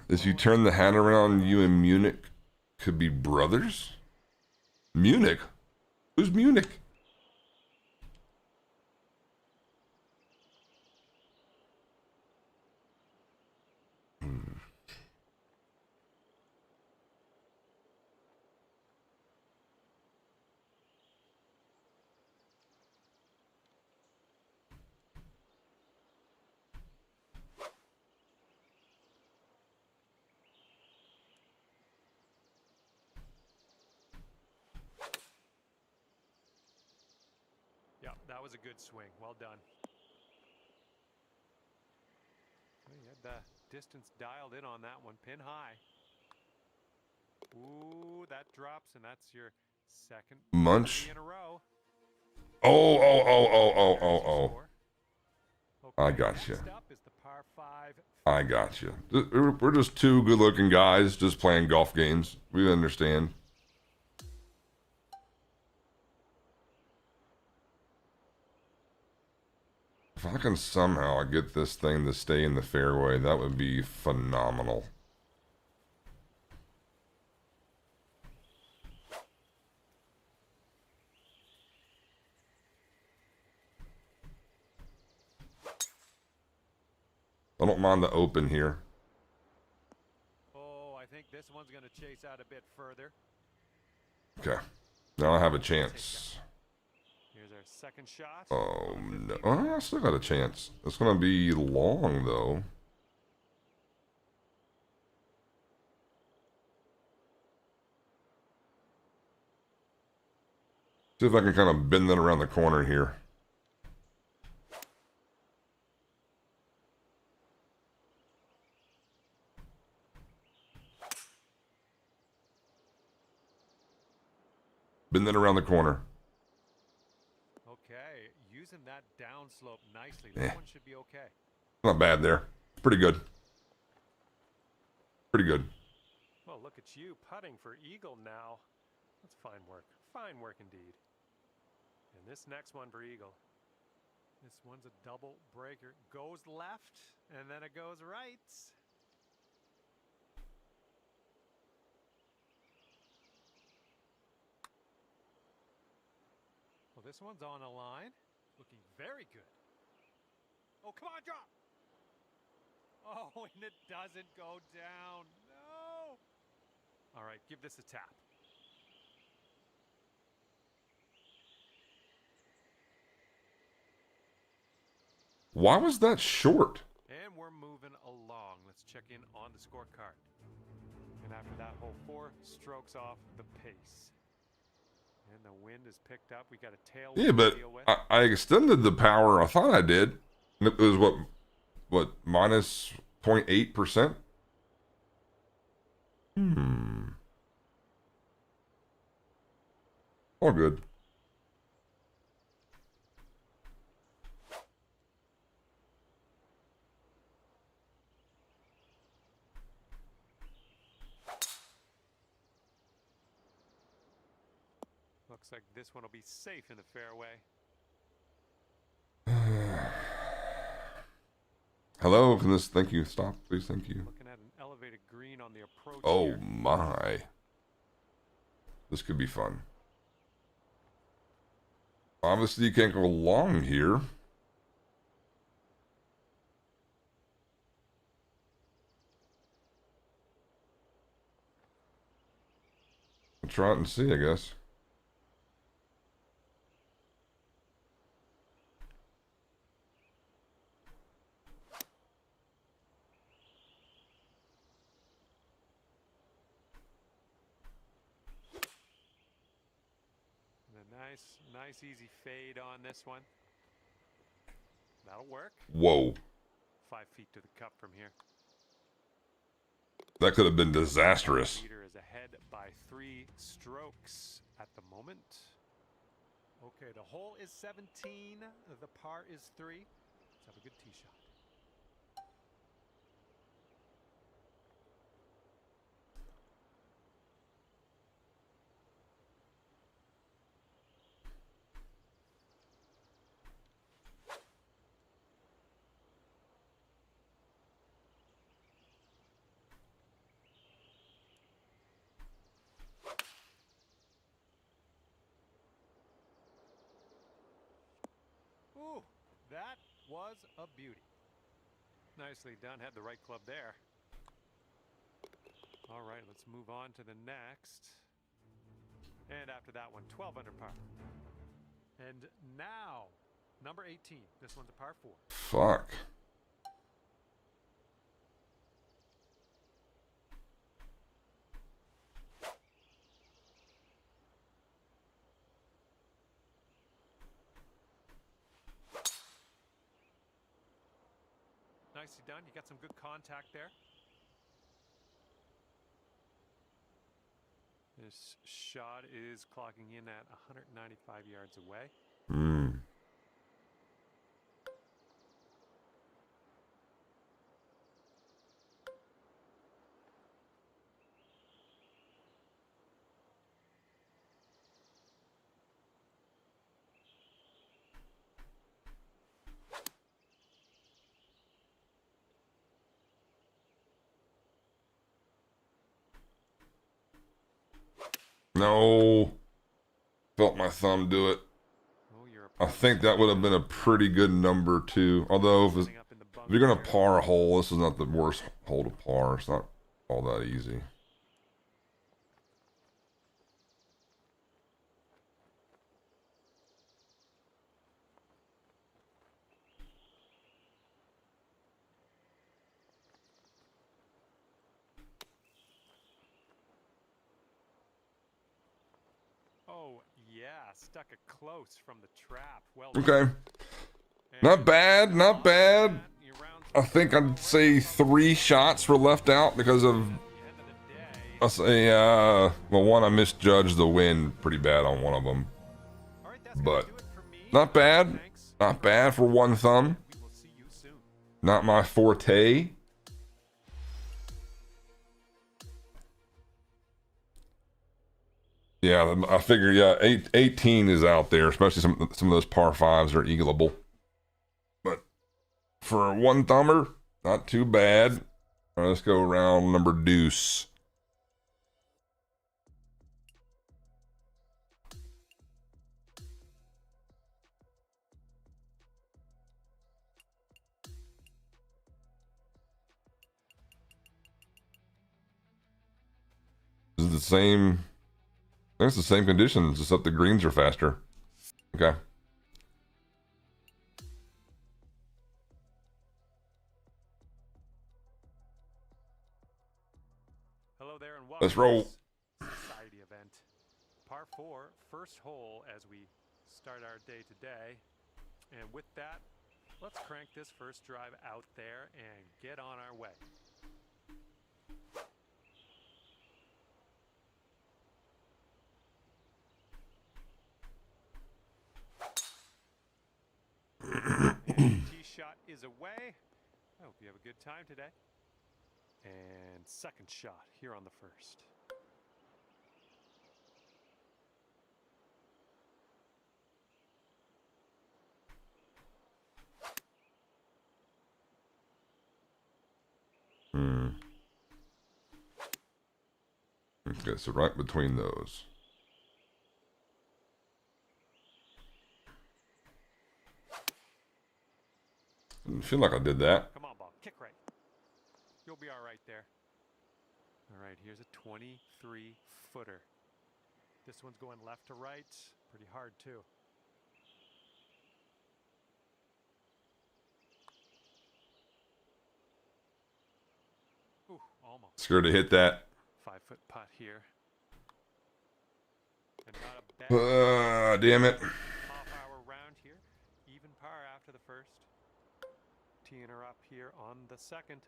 Speaker 3: As you turn the hand around, you and Munich could be brothers? Munich? Who's Munich?
Speaker 4: Yeah, that was a good swing. Well done. Well, you had the distance dialed in on that one. Pin high. Ooh, that drops, and that's your second
Speaker 3: Munch.
Speaker 4: birdie in a row.
Speaker 3: Oh, oh, oh, oh, oh, oh, oh. I
Speaker 4: Okay,
Speaker 3: got you.
Speaker 4: next up is the par 5.
Speaker 3: I got you. We're just two good-looking guys just playing golf games. We understand. If I can somehow get this thing to stay in the fairway, that would be phenomenal. I don't mind the open here.
Speaker 4: Oh, I think this one's going to chase out a bit further.
Speaker 3: Okay. Now I have a chance.
Speaker 4: Here's our second shot.
Speaker 3: Oh, no. Oh, I still got a chance. It's going to be long, though. See if I can kind of bend it around the corner here. Bend it around the corner.
Speaker 4: Okay, using that downslope nicely. This one should be okay.
Speaker 3: Not bad there. Pretty good. Pretty good.
Speaker 4: Well, look at you putting for eagle now. That's fine work. Fine work indeed. And this next one for eagle. This one's a double breaker. Goes left, and then it goes right. Well, this one's on a line. Looking very good. Oh, come on, drop! Oh, and it doesn't go down. No! All right, give this a tap.
Speaker 3: Why was that short?
Speaker 4: And we're moving along. Let's check in on the scorecard. And after that hole, 4 strokes off the pace. And the wind is picked up. We got a tailwind
Speaker 3: Yeah, but
Speaker 4: to deal with.
Speaker 3: I extended the power. I thought I did. It was what minus 0.8%? All good.
Speaker 4: Looks like this one will be safe in the fairway.
Speaker 3: Hello, can this, thank you, stop, please, thank you.
Speaker 4: Looking at an elevated green on the approach
Speaker 3: Oh
Speaker 4: here.
Speaker 3: my. This could be fun. Obviously, you can't go long here. I'll try it and see, I guess.
Speaker 4: And a nice easy fade on this one. That'll work.
Speaker 3: Whoa.
Speaker 4: 5 feet to the cup from here.
Speaker 3: That could have been disastrous.
Speaker 4: Leader is ahead by 3 strokes at the moment. Okay, the hole is 17. The par is 3. Let's have a good tee shot. Ooh, that was a beauty. Nicely done. Had the right club there. All right, let's move on to the next. And after that one, 12 under par. And now, number 18. This one's a par 4.
Speaker 3: Fuck.
Speaker 4: Nicely done. You got some good contact there. This shot is clocking in at 195 yards away.
Speaker 3: No. Felt my thumb do it.
Speaker 4: Oh, your
Speaker 3: I think that would have been a pretty good number too. Although if you're gonna par a hole, this is not the worst hole to par. It's not all that easy.
Speaker 4: Oh, yeah, stuck it close from the trap. Well
Speaker 3: Okay.
Speaker 4: done.
Speaker 3: Not
Speaker 4: And
Speaker 3: bad, not bad.
Speaker 4: your round
Speaker 3: I think I'd say 3 shots were left out because of
Speaker 4: at the end of the day.
Speaker 3: I say well, one I misjudged the wind pretty bad on one of them.
Speaker 4: All right, that's
Speaker 3: But
Speaker 4: gonna do it for me.
Speaker 3: not bad.
Speaker 4: Thanks.
Speaker 3: Not bad for one thumb.
Speaker 4: We will see you soon.
Speaker 3: Not my forte. Yeah, I figure, yeah, 18 is out there, especially some of those par 5s are eagleable. But for a one thumber, not too bad. All right, let's go around number deuce. This is the same. I think it's the same conditions, except the greens are faster. Okay.
Speaker 4: Hello there and welcome
Speaker 3: Let's
Speaker 4: to
Speaker 3: roll.
Speaker 4: this society event. Par 4, first hole as we start our day today. And with that, let's crank this first drive out there and get on our way. And tee shot is away. I hope you have a good time today. And second shot here on the first.
Speaker 3: Okay, so right between those. Didn't feel like I did that.
Speaker 4: Come on, ball. Kick right. You'll be all right there. All right, here's a 23-footer. This one's going left to right. Pretty hard, too. Ooh, almost.
Speaker 3: Scared to hit that.
Speaker 4: 5-foot putt here. And not a bad
Speaker 3: Damn it.
Speaker 4: half-hour round here. Even par after the first. Teeing her up here on the second.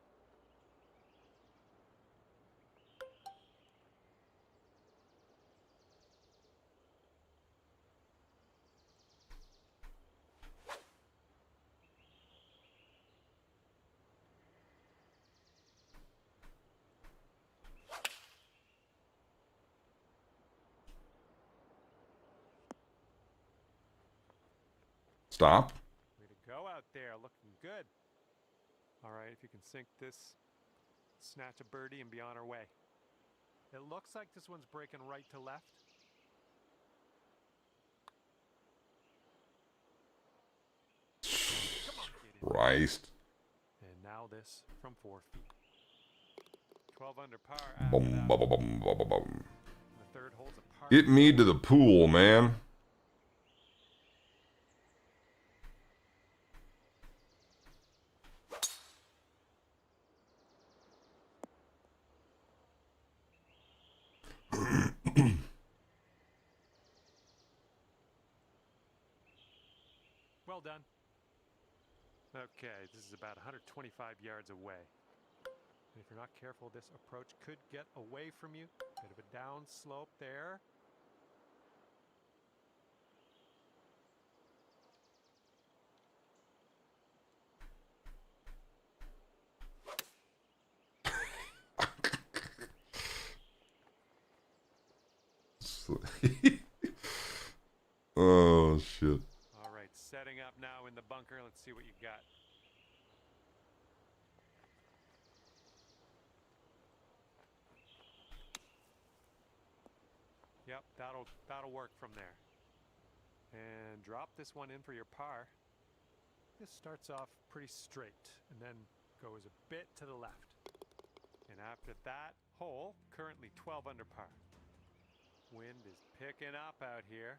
Speaker 3: Stop.
Speaker 4: Way to go out there, looking good. All right, if you can sink this, snatch a birdie and be on our way. It looks like this one's breaking right to left. Come on, get in.
Speaker 3: Christ.
Speaker 4: And now this from 4 feet. 12 under par. After
Speaker 3: Boom,
Speaker 4: that.
Speaker 3: bum, bum, bum, bum, bum.
Speaker 4: The third hole's a par.
Speaker 3: Get me to the pool, man.
Speaker 4: Well done. Okay, this is about 125 yards away. And if you're not careful, this approach could get away from you. Bit of a down slope there.
Speaker 3: Oh, shit.
Speaker 4: All right, setting up now in the bunker. Let's see what you got. Yep, that'll work from there. And drop this one in for your par. This starts off pretty straight and then goes a bit to the left. And after that hole, currently 12 under par. Wind is picking up out here.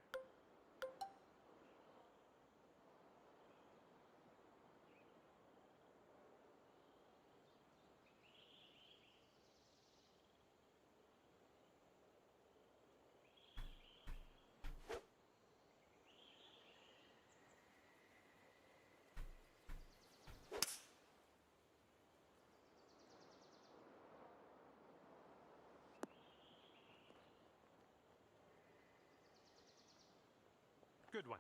Speaker 4: Good one.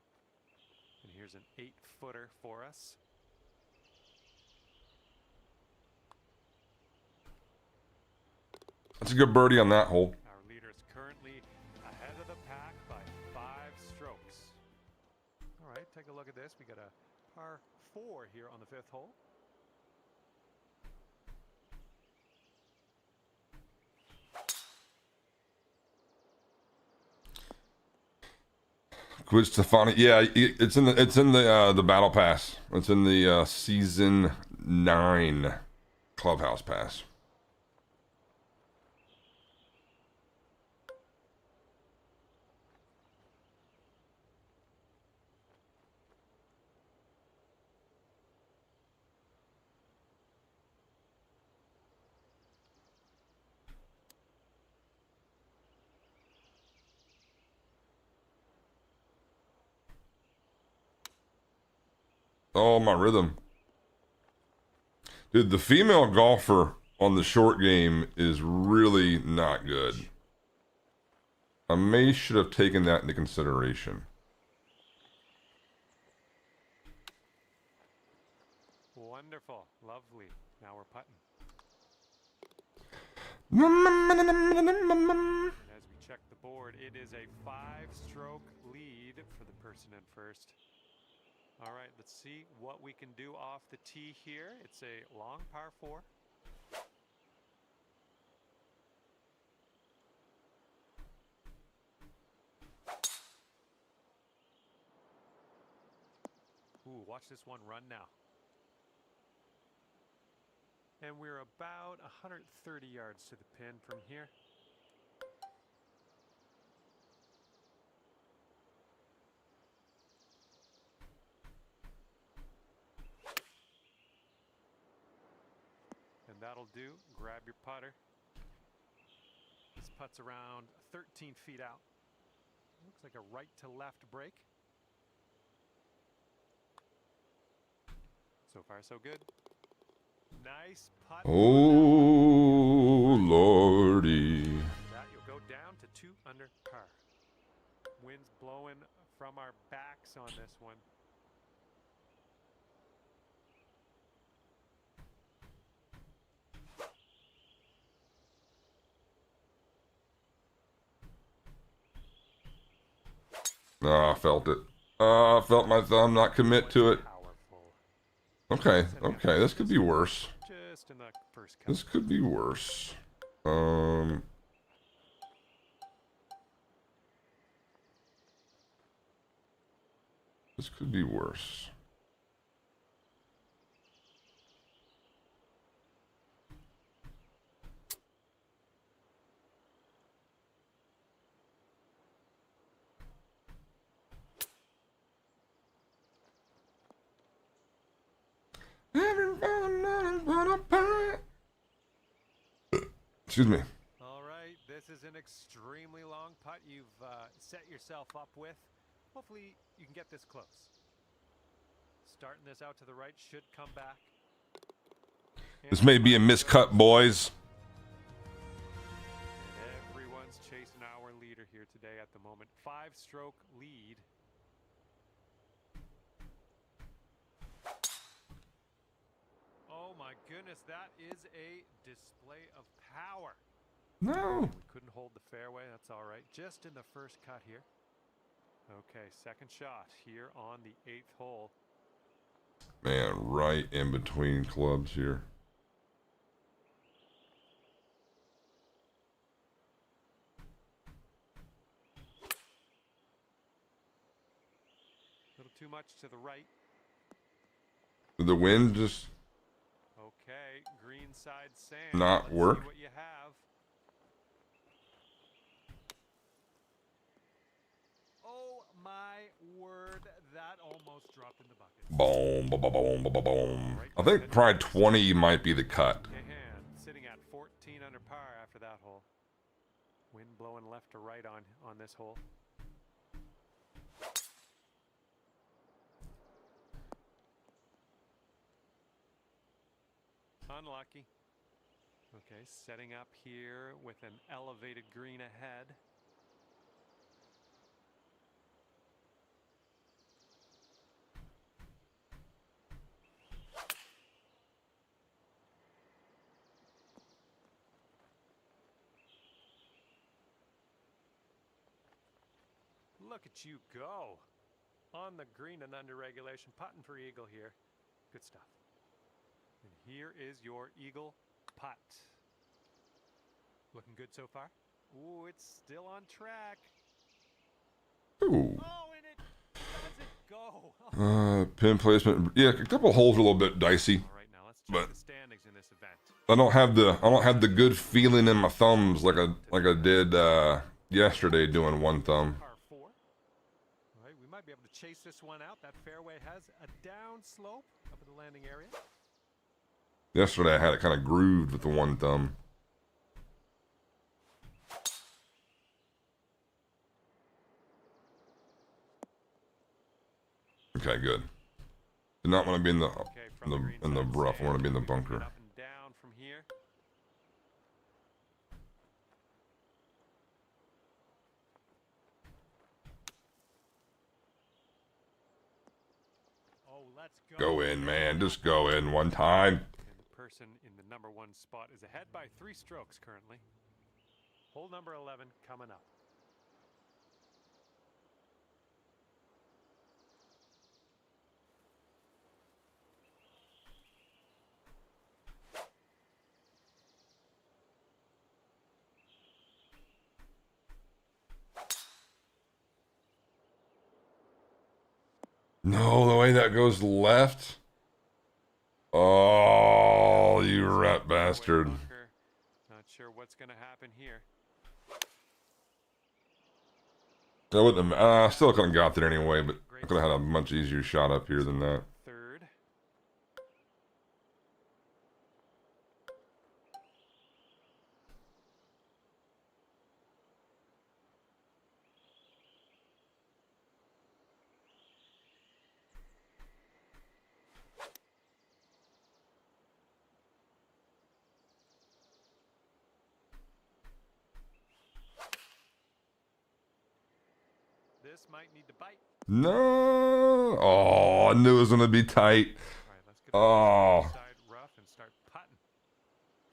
Speaker 4: And here's an 8-footer for us.
Speaker 3: That's a good birdie on that hole.
Speaker 4: Our leader is currently ahead of the pack by 5 strokes. All right, take a look at this. We got a par 4 here on the 5th hole.
Speaker 3: Good Stefani. Yeah, it's in the battle pass. It's in the season 9 clubhouse pass. Oh, my rhythm. Dude, the female golfer on the short game is really not good. I should have taken that into consideration.
Speaker 4: Wonderful. Lovely. Now we're putting. And as we check the board, it is a 5-stroke lead for the person in first. All right, let's see what we can do off the tee here. It's a long par 4. Ooh, watch this one run now. And we're about 130 yards to the pin from here. And that'll do. Grab your putter. This putt's around 13 feet out. Looks like a right to left break. So far, so good. Nice putt.
Speaker 3: Oh, Lordy.
Speaker 4: That you'll go down to 2 under par. Wind's blowing from our backs on this one.
Speaker 3: Oh, I felt it. I felt my thumb not commit to it. Okay, okay, this could be worse.
Speaker 4: Just in the first cut.
Speaker 3: This could be worse. This could be worse. Excuse me.
Speaker 4: All right, this is an extremely long putt you've set yourself up with. Hopefully you can get this close. Starting this out to the right should come back.
Speaker 3: This may be a miscut, boys.
Speaker 4: And everyone's chasing our leader here today at the moment. 5-stroke lead. Oh my goodness, that is a display of power.
Speaker 3: No.
Speaker 4: We couldn't hold the fairway, that's all right. Just in the first cut here. Okay, second shot here on the 8th hole.
Speaker 3: Man, right in between clubs here.
Speaker 4: too much to the right.
Speaker 3: Did the wind just
Speaker 4: Okay, green side sand.
Speaker 3: not
Speaker 4: Let's
Speaker 3: work?
Speaker 4: see what you have. Oh my word, that almost dropped in the bucket.
Speaker 3: Boom, boom, boom, boom, boom, boom. I think probably 20 might be the cut.
Speaker 4: Cahan sitting at 14 under par after that hole. Wind blowing left to right on this hole. Unlucky. Okay, setting up here with an elevated green ahead. Look at you go. On the green and under regulation, putting for eagle here. Good stuff. And here is your eagle putt. Looking good so far? Ooh, it's still on track.
Speaker 3: Ooh.
Speaker 4: Oh, and it doesn't go.
Speaker 3: Pin placement. Yeah, a couple holes are a little bit dicey,
Speaker 4: All right, now let's check
Speaker 3: but
Speaker 4: the standings in this event.
Speaker 3: I don't have the good feeling in my thumbs like I did yesterday doing one thumb.
Speaker 4: Par 4. All right, we might be able to chase this one out. That fairway has a down slope up at the landing area.
Speaker 3: Yesterday I had it kind of grooved with the one thumb. Okay, good. Did not want to be in the
Speaker 4: Okay, from green
Speaker 3: in the
Speaker 4: side
Speaker 3: rough. I want to be in the
Speaker 4: sand, we can
Speaker 3: bunker.
Speaker 4: get up and down from here. Oh, let's go.
Speaker 3: Go in, man. Just go in one time.
Speaker 4: And the person in the number 1 spot is ahead by 3 strokes currently. Hole number 11 coming up.
Speaker 3: No, the way that goes left. Oh, you rat bastard.
Speaker 4: Bunker. Not sure what's going to happen here.
Speaker 3: I wouldn't have, still couldn't got there anyway, but I could have had a much easier shot up here than that.
Speaker 4: Third. This might need to bite.
Speaker 3: No. Oh, I knew it was going to be tight.
Speaker 4: All right, let's get the
Speaker 3: Oh.
Speaker 4: side rough and start putting.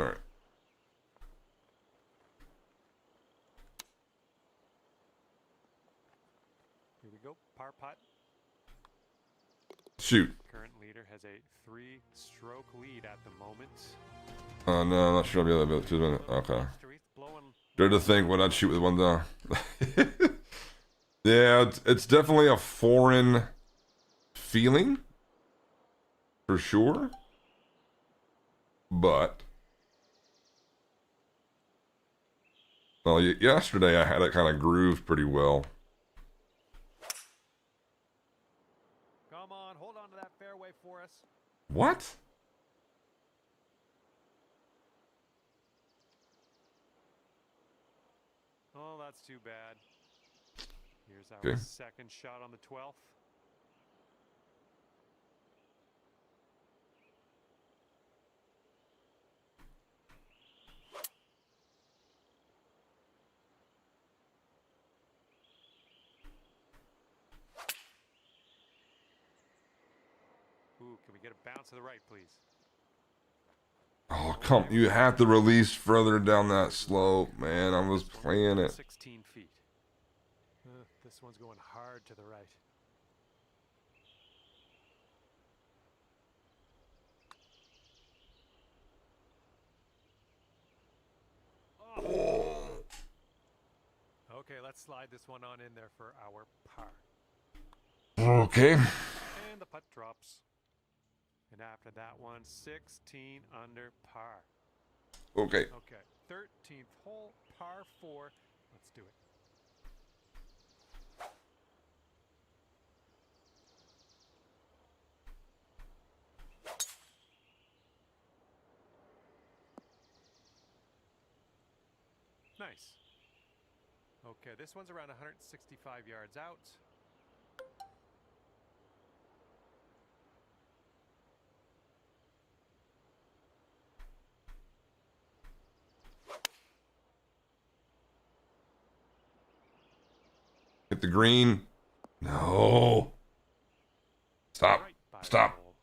Speaker 3: All right.
Speaker 4: Here we go. Par putt.
Speaker 3: Shoot.
Speaker 4: Current leader has a 3-stroke lead at the moment.
Speaker 3: Oh, no, I'm not sure I'll be able to do it. Okay.
Speaker 4: Blowing.
Speaker 3: Dare to think what I'd shoot with one thumb. Yeah, it's definitely a foreign feeling. For sure. But. Well, yesterday I had it kind of grooved pretty well.
Speaker 4: Come on, hold on to that fairway for us.
Speaker 3: What?
Speaker 4: Oh, that's too bad. Here's our
Speaker 3: Okay.
Speaker 4: second shot on the 12th. Ooh, can we get a bounce to the right, please?
Speaker 3: Oh, come. You have to release further down that slope, man. I was playing it.
Speaker 4: 16 feet. This one's going hard to the right. Oh. Okay, let's slide this one on in there for our par.
Speaker 3: Okay.
Speaker 4: And the putt drops. And after that one, 16 under par.
Speaker 3: Okay.
Speaker 4: Okay, 13th hole, par 4. Let's do it. Nice. Okay, this one's around 165 yards out.
Speaker 3: Hit the green. No. Stop.
Speaker 4: Right by the
Speaker 3: Stop.
Speaker 4: hole.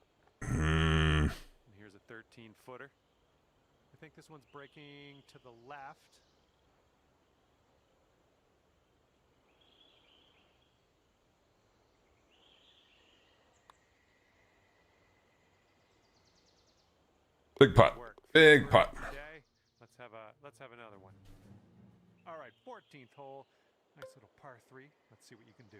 Speaker 3: Hmm.
Speaker 4: And here's a 13-footer. I think this one's breaking to the left.
Speaker 3: Big putt.
Speaker 4: Work.
Speaker 3: Big putt.
Speaker 4: Okay, let's have another one. All right, 14th hole. Nice little par 3. Let's see what you can do.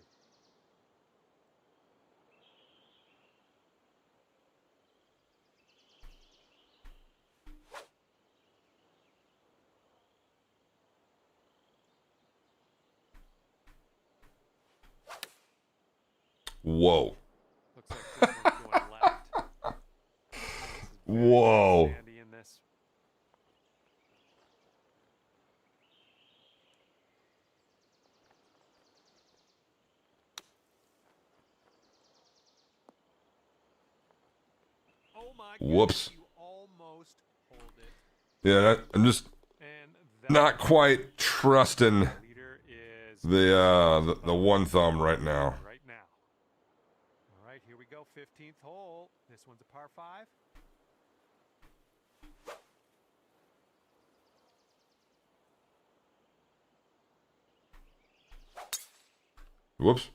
Speaker 3: Whoa.
Speaker 4: Looks like this one's going left. This is very
Speaker 3: Whoa.
Speaker 4: sandy in this. Oh my
Speaker 3: Whoops.
Speaker 4: goodness, you almost hold it.
Speaker 3: Yeah, I'm just
Speaker 4: And
Speaker 3: not quite trusting
Speaker 4: leader is
Speaker 3: the one thumb right now.
Speaker 4: right now. All right, here we go. 15th hole. This one's a par 5.
Speaker 3: Whoops.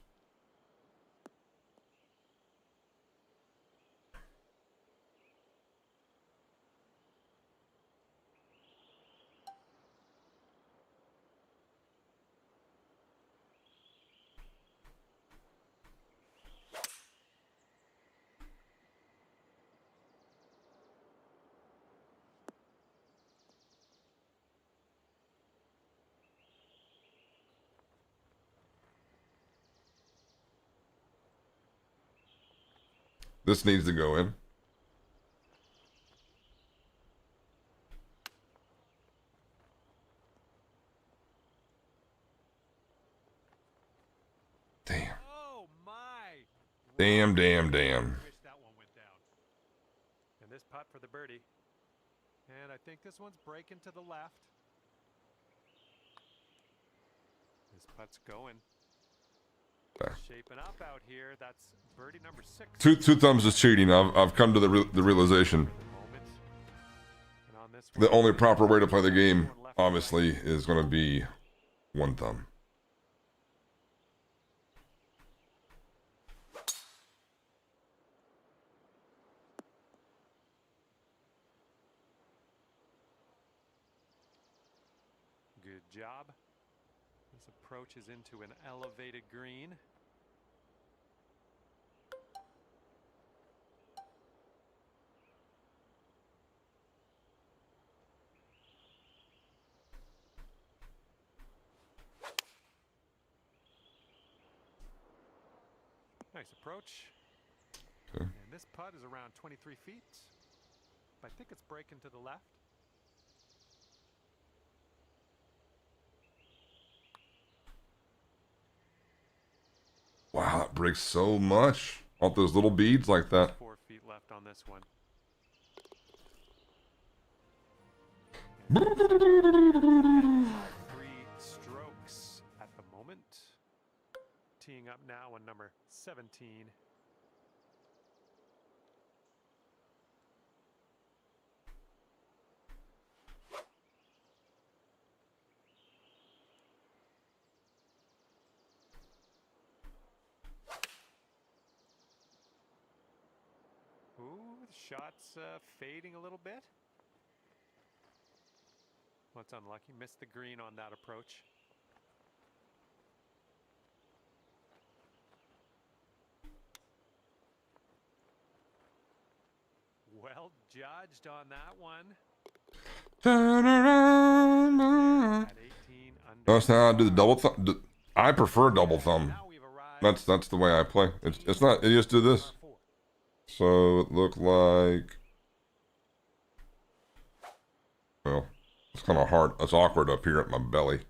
Speaker 3: This needs to go in. Damn.
Speaker 4: Oh my!
Speaker 3: Damn, damn, damn.
Speaker 4: Wish that one went down. And this putt for the birdie. And I think this one's breaking to the left. This putt's going.
Speaker 3: Okay.
Speaker 4: Shaping up out here. That's birdie number 6.
Speaker 3: Two thumbs is cheating. I've come to the realization.
Speaker 4: For the moment. And on this
Speaker 3: The
Speaker 4: one,
Speaker 3: only proper way to play the game,
Speaker 4: going left
Speaker 3: obviously, is going to be one thumb.
Speaker 4: Good job. This approach is into an elevated green. Nice approach.
Speaker 3: Okay.
Speaker 4: And this putt is around 23 feet. I think it's breaking to the left.
Speaker 3: Wow, that breaks so much. All those little beads like that.
Speaker 4: 4 feet left on this one. 3 strokes at the moment. Teeing up now on number 17. Ooh, the shot's fading a little bit. Well, it's unlucky. Missed the green on that approach. Well judged on that one. At 18 under.
Speaker 3: Notice how I do the double thumb. I prefer double thumb.
Speaker 4: Now we've arrived.
Speaker 3: That's the way I play. It's not. You just do this.
Speaker 4: Par 4.
Speaker 3: So it looked like. Well, it's kind of hard. It's awkward up here at my belly.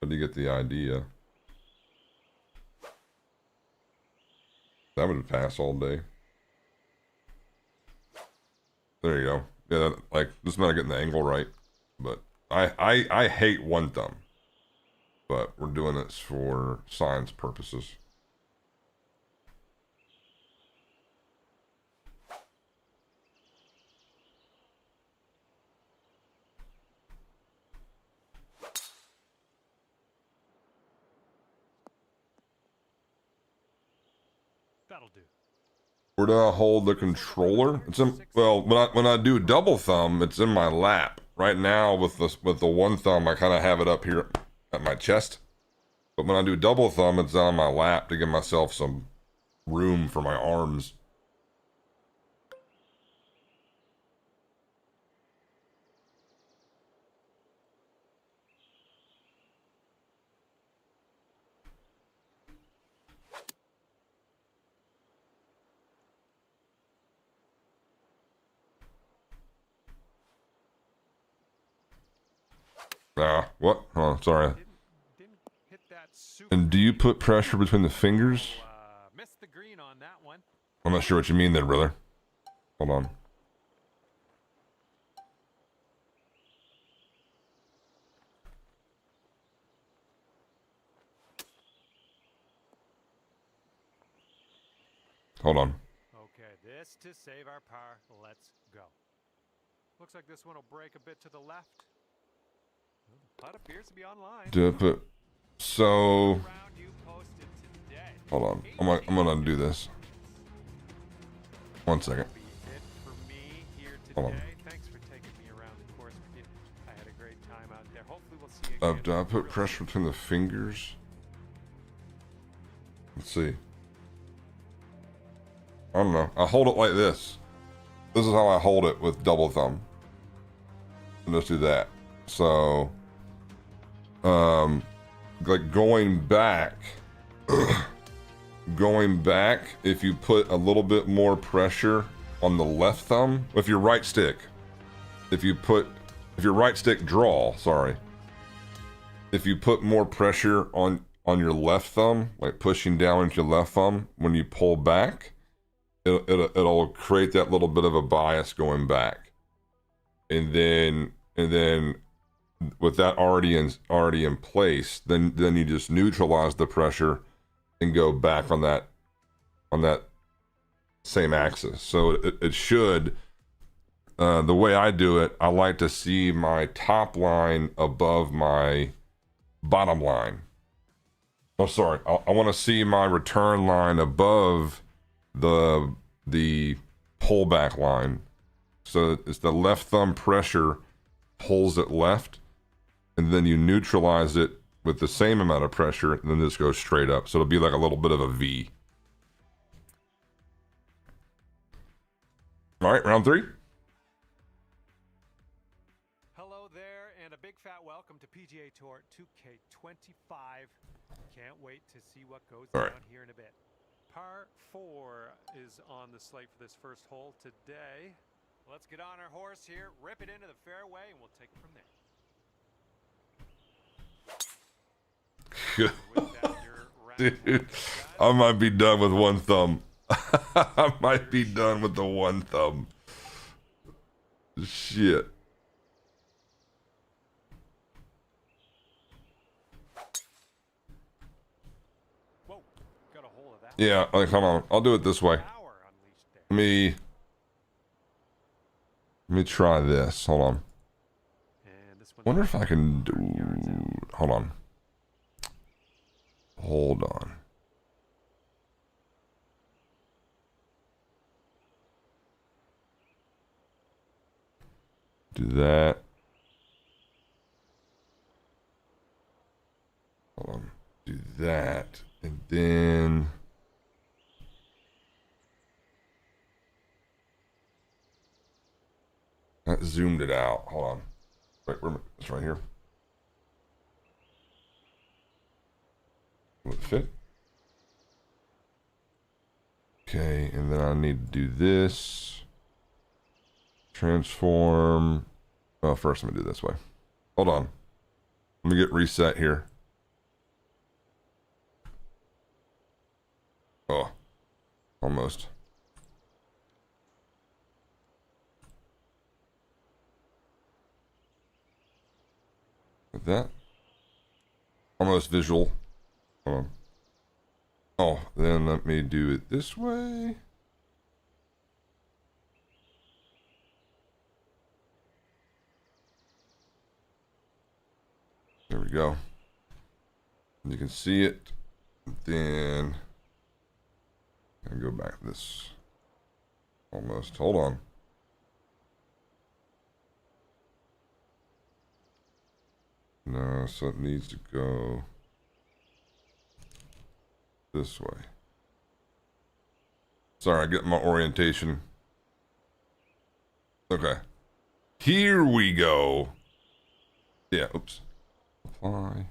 Speaker 3: But you get the idea. That would pass all day. There you go. Yeah, like just not getting the angle right. But I hate one thumb. But we're doing this for science purposes.
Speaker 4: That'll do.
Speaker 3: Where do I hold the controller? It's in, well, when I do double thumb, it's in my lap. Right now with the one thumb, I kind of have it up here at my chest. But when I do double thumb, it's on my lap to give myself some room for my arms. What? Oh, sorry.
Speaker 4: Didn't hit that super.
Speaker 3: And do you put pressure between the fingers?
Speaker 4: Missed the green on that one.
Speaker 3: I'm not sure what you mean there, brother. Hold on. Hold on.
Speaker 4: Okay, this to save our par. Let's go. Looks like this one will break a bit to the left. Well, the putt appears to be online.
Speaker 3: Do I put... So...
Speaker 4: Round you posted today.
Speaker 3: Hold on. I'm gonna undo this. 1 second.
Speaker 4: Be it for me here
Speaker 3: Hold on.
Speaker 4: today. Thanks for taking me around the course with you. I had a great time out there. Hopefully we'll see you again.
Speaker 3: Do I put pressure between the fingers? Let's see. I don't know. I hold it like this. This is how I hold it with double thumb. And just do that. So, like going back, if you put a little bit more pressure on the left thumb, with your right stick, if your right stick draw, sorry, if you put more pressure on your left thumb, like pushing down into your left thumb, when you pull back, it'll create that little bit of a bias going back, and then with that already in place, then you just neutralize the pressure and go back on that same axis. So it should, the way I do it, I like to see my top line above my bottom line. Oh, sorry, I want to see my return line above the pullback line. So it's the left thumb pressure pulls it left, and then you neutralize it with the same amount of pressure, and then this goes straight up. So it'll be like a little bit of a V. All right, round 3.
Speaker 4: Hello there, and a big fat welcome to PGA Tour 2K25. Can't wait to see what goes
Speaker 3: All
Speaker 4: down
Speaker 3: right.
Speaker 4: here in a bit. Par 4 is on the slate for this first hole today. Let's get on our horse here, rip it into the fairway, and we'll take it from there. With that, your round
Speaker 3: Dude,
Speaker 4: is
Speaker 3: I
Speaker 4: done.
Speaker 3: might be done with one thumb. I might be done with the one thumb. Shit.
Speaker 4: Whoa, got a hold of that.
Speaker 3: Yeah, like, come on. I'll do it this way.
Speaker 4: Power unleashed there.
Speaker 3: Let me try this. Hold on.
Speaker 4: And this one's
Speaker 3: Wonder if I can do...
Speaker 4: 30 yards out.
Speaker 3: Hold on. Hold on. Do that. Hold on. Do that. And then... zoomed it out. Hold on. Right, where am I? It's right here. Will it fit? Okay, and then I need to do this. Transform. Well, first I'm gonna do it this way. Hold on. Let me get reset here. Oh, almost. Like that. Almost visual. Hold on. Oh, then let me do it this way. There we go. You can see it. Then I go back this. Almost. Hold on. No, so it needs to go this way. Sorry, I get my orientation. Okay. Here we go. Yeah, oops. Apply.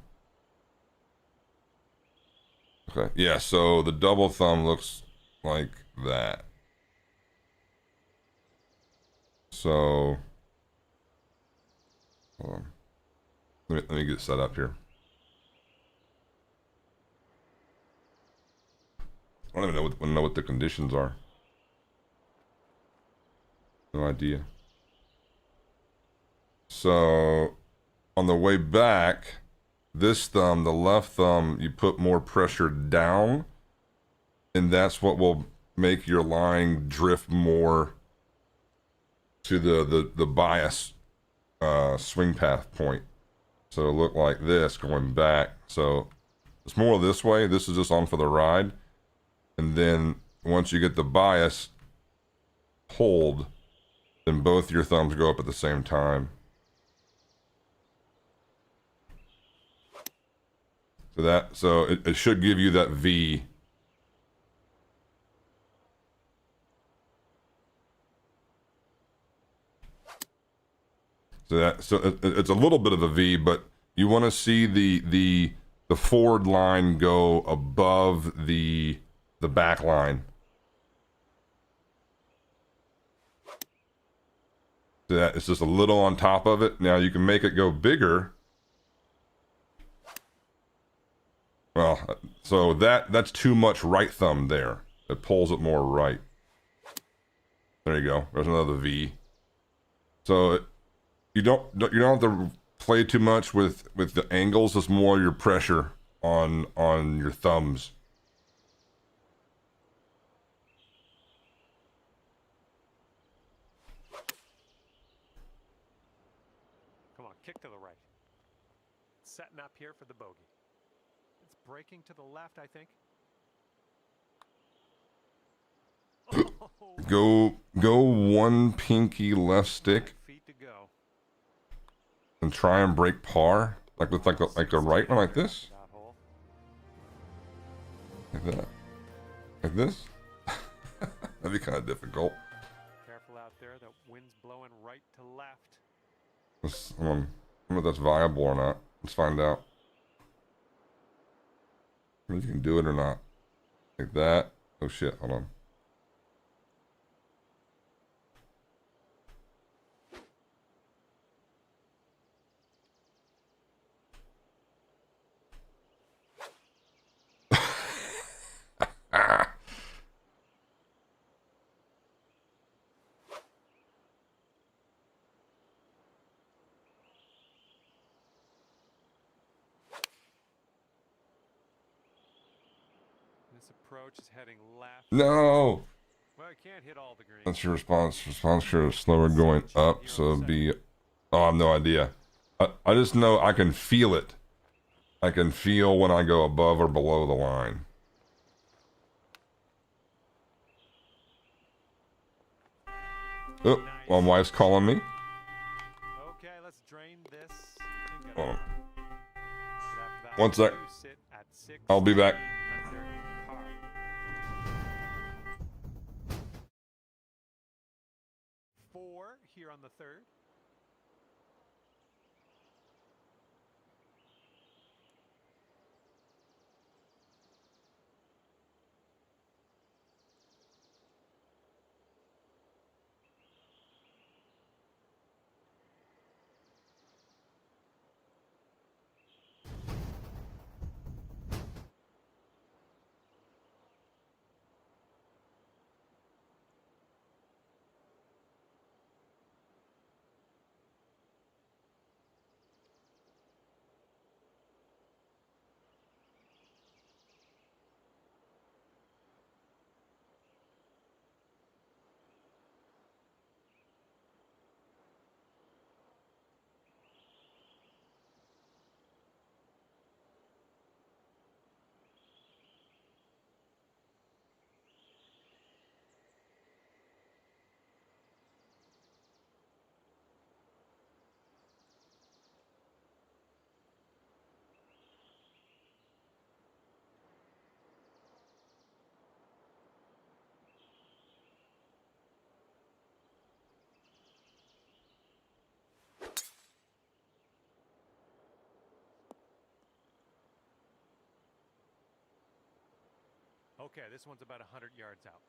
Speaker 3: Okay, yeah, so the double thumb looks like that. So, hold on. Let me get set up here. I don't even know what the conditions are. No idea. So, on the way back, this thumb, the left thumb, you put more pressure down, and that's what will make your line drift more to the bias swing path point. So it'll look like this going back. So it's more this way. This is just on for the ride. And then once you get the bias pulled, then both your thumbs go up at the same time. So it should give you that V. So it's a little bit of a V, but you want to see the forward line go above the back line. So that it's just a little on top of it. Now you can make it go bigger. Well, so that's too much right thumb there. It pulls it more right. There you go. There's another V. So you don't have to play too much with the angles. It's more your pressure on your thumbs.
Speaker 4: Come on, kick to the right. Setting up here for the bogey. It's breaking to the left, I think.
Speaker 3: Go one pinky left stick.
Speaker 4: Feet to go.
Speaker 3: And try and break par, like with like the right one, like this, like that, like this. That'd be kind of difficult.
Speaker 4: Careful out there, the wind's blowing right to left.
Speaker 3: I don't know if that's viable or not. Let's find out. If you can do it or not. Like that. Oh shit! Hold on.
Speaker 4: This approach is heading left.
Speaker 3: No.
Speaker 4: Well, I can't hit all the greens.
Speaker 3: That's your response. Response should slower going up, so it'd be. Oh, I have no idea. I just know I can feel it. I can feel when I go above or below the line. Oh, my wife's calling me.
Speaker 4: Okay, let's drain this.
Speaker 3: Hold on. One sec. I'll be back.
Speaker 4: Four here on the third. Okay, this one's about 100 yards out.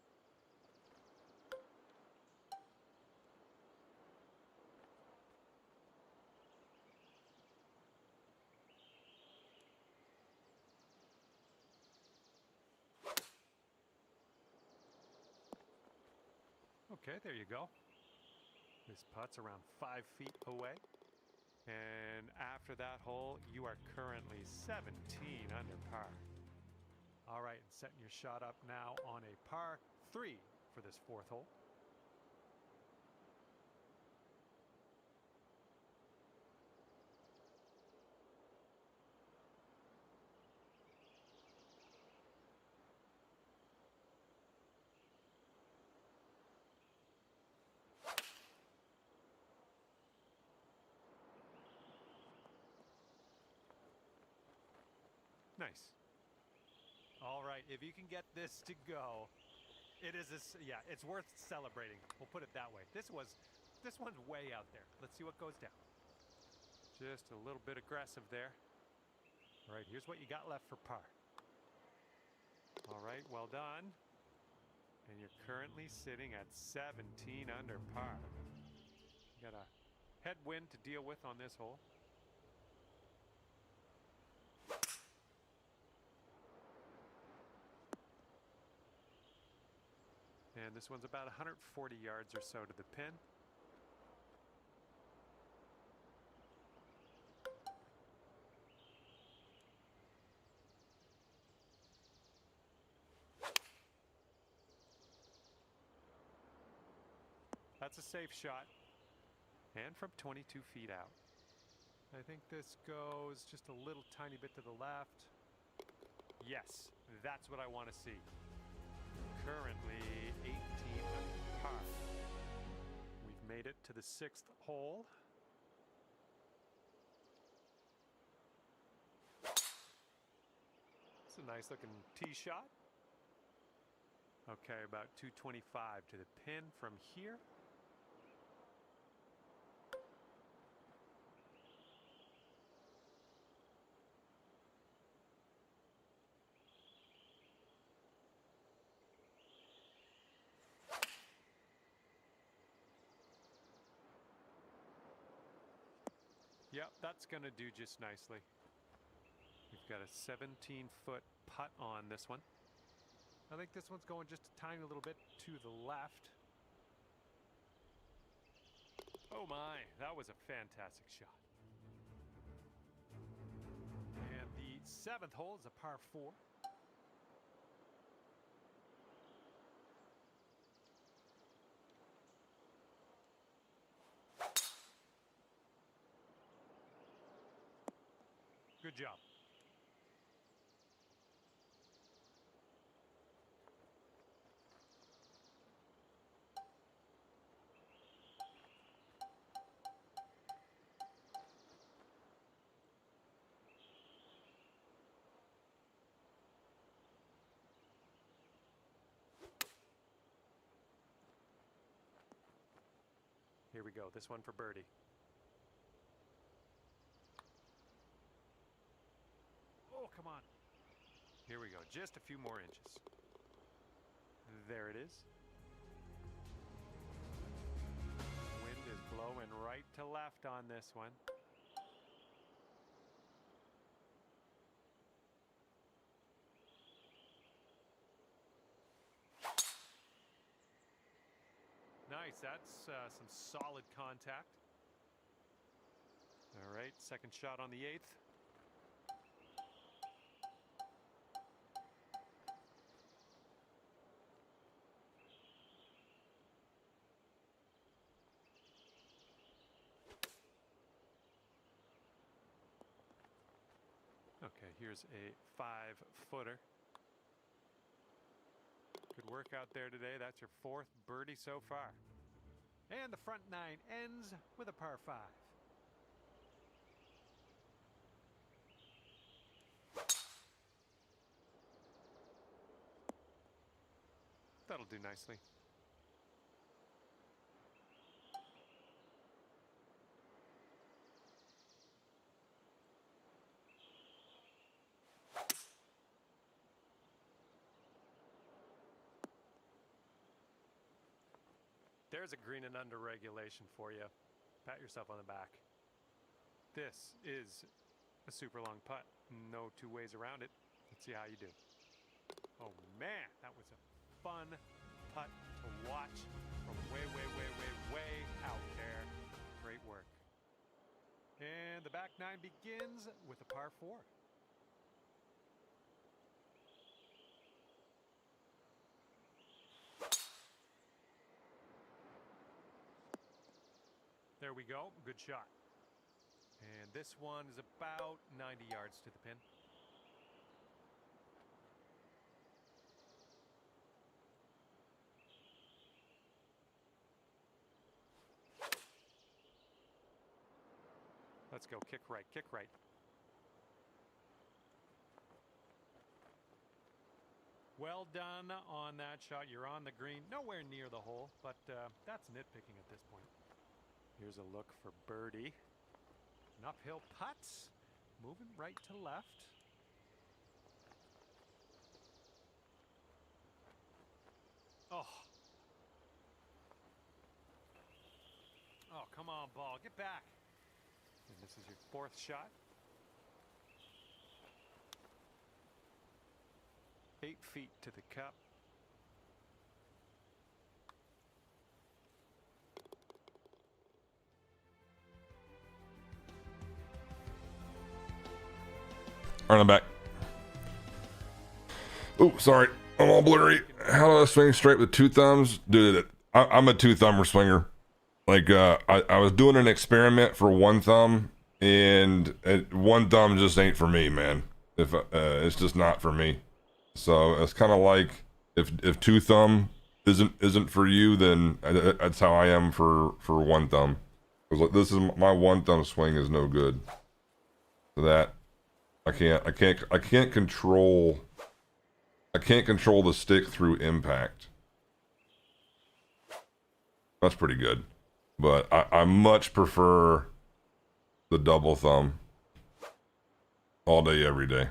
Speaker 4: Okay, there you go. This putt's around 5 feet away. And after that hole, you are currently 17 under par. All right, and setting your shot up now on a par 3 for this 4th hole. Nice. All right, if you can get this to go, it is yeah, it's worth celebrating. We'll put it that way. This one's way out there. Let's see what goes down. Just a little bit aggressive there. All right, here's what you got left for par. All right, well done. And you're currently sitting at 17 under par. You got a headwind to deal with on this hole. And this one's about 140 yards or so to the pin. That's a safe shot. And from 22 feet out. I think this goes just a little tiny bit to the left. Yes, that's what I want to see. Currently 18 under par. We've made it to the 6th hole. It's a nice looking tee shot. Okay, about 225 to the pin from here. Yep, that's going to do just nicely. We've got a 17-foot putt on this one. I think this one's going just a tiny little bit to the left. Oh my, that was a fantastic shot. And the 7th hole is a par 4. Good job. Here we go. This one for birdie. Oh, come on. Here we go. Just a few more inches. There it is. Wind is blowing right to left on this one. Nice. That's some solid contact. All right. Second shot on the 8th. Okay, here's a 5-footer. Good work out there today. That's your 4th birdie so far. And the front 9 ends with a par 5. That'll do nicely. there's a green and under regulation for you. Pat yourself on the back. This is a super long putt. No two ways around it. Let's see how you do. Oh man, that was a fun putt to watch from way out there. Great work. And the back nine begins with a par 4. There we go. Good shot. And this one is about 90 yards to the pin. Let's go. Kick right. Kick right. Well done on that shot. You're on the green. Nowhere near the hole, but that's nitpicking at this point. Here's a look for birdie. An uphill putt. Moving right to left. Oh. Oh, come on, ball. Get back. And this is your 4th shot. 8 feet to the cup.
Speaker 3: All right, I'm back. Oh, sorry. I'm all blurry. How do I swing straight with 2 thumbs? Dude, I'm a 2-thumber swinger. Like, I was doing an experiment for 1 thumb, and 1 thumb just ain't for me, man. If it's just not for me. So it's kind of like if 2 thumb isn't for you, then that's how I am for 1 thumb. Cause like, this is my 1 thumb swing is no good. So that I can't control the stick through impact. That's pretty good. But I much prefer the double thumb all day, every day.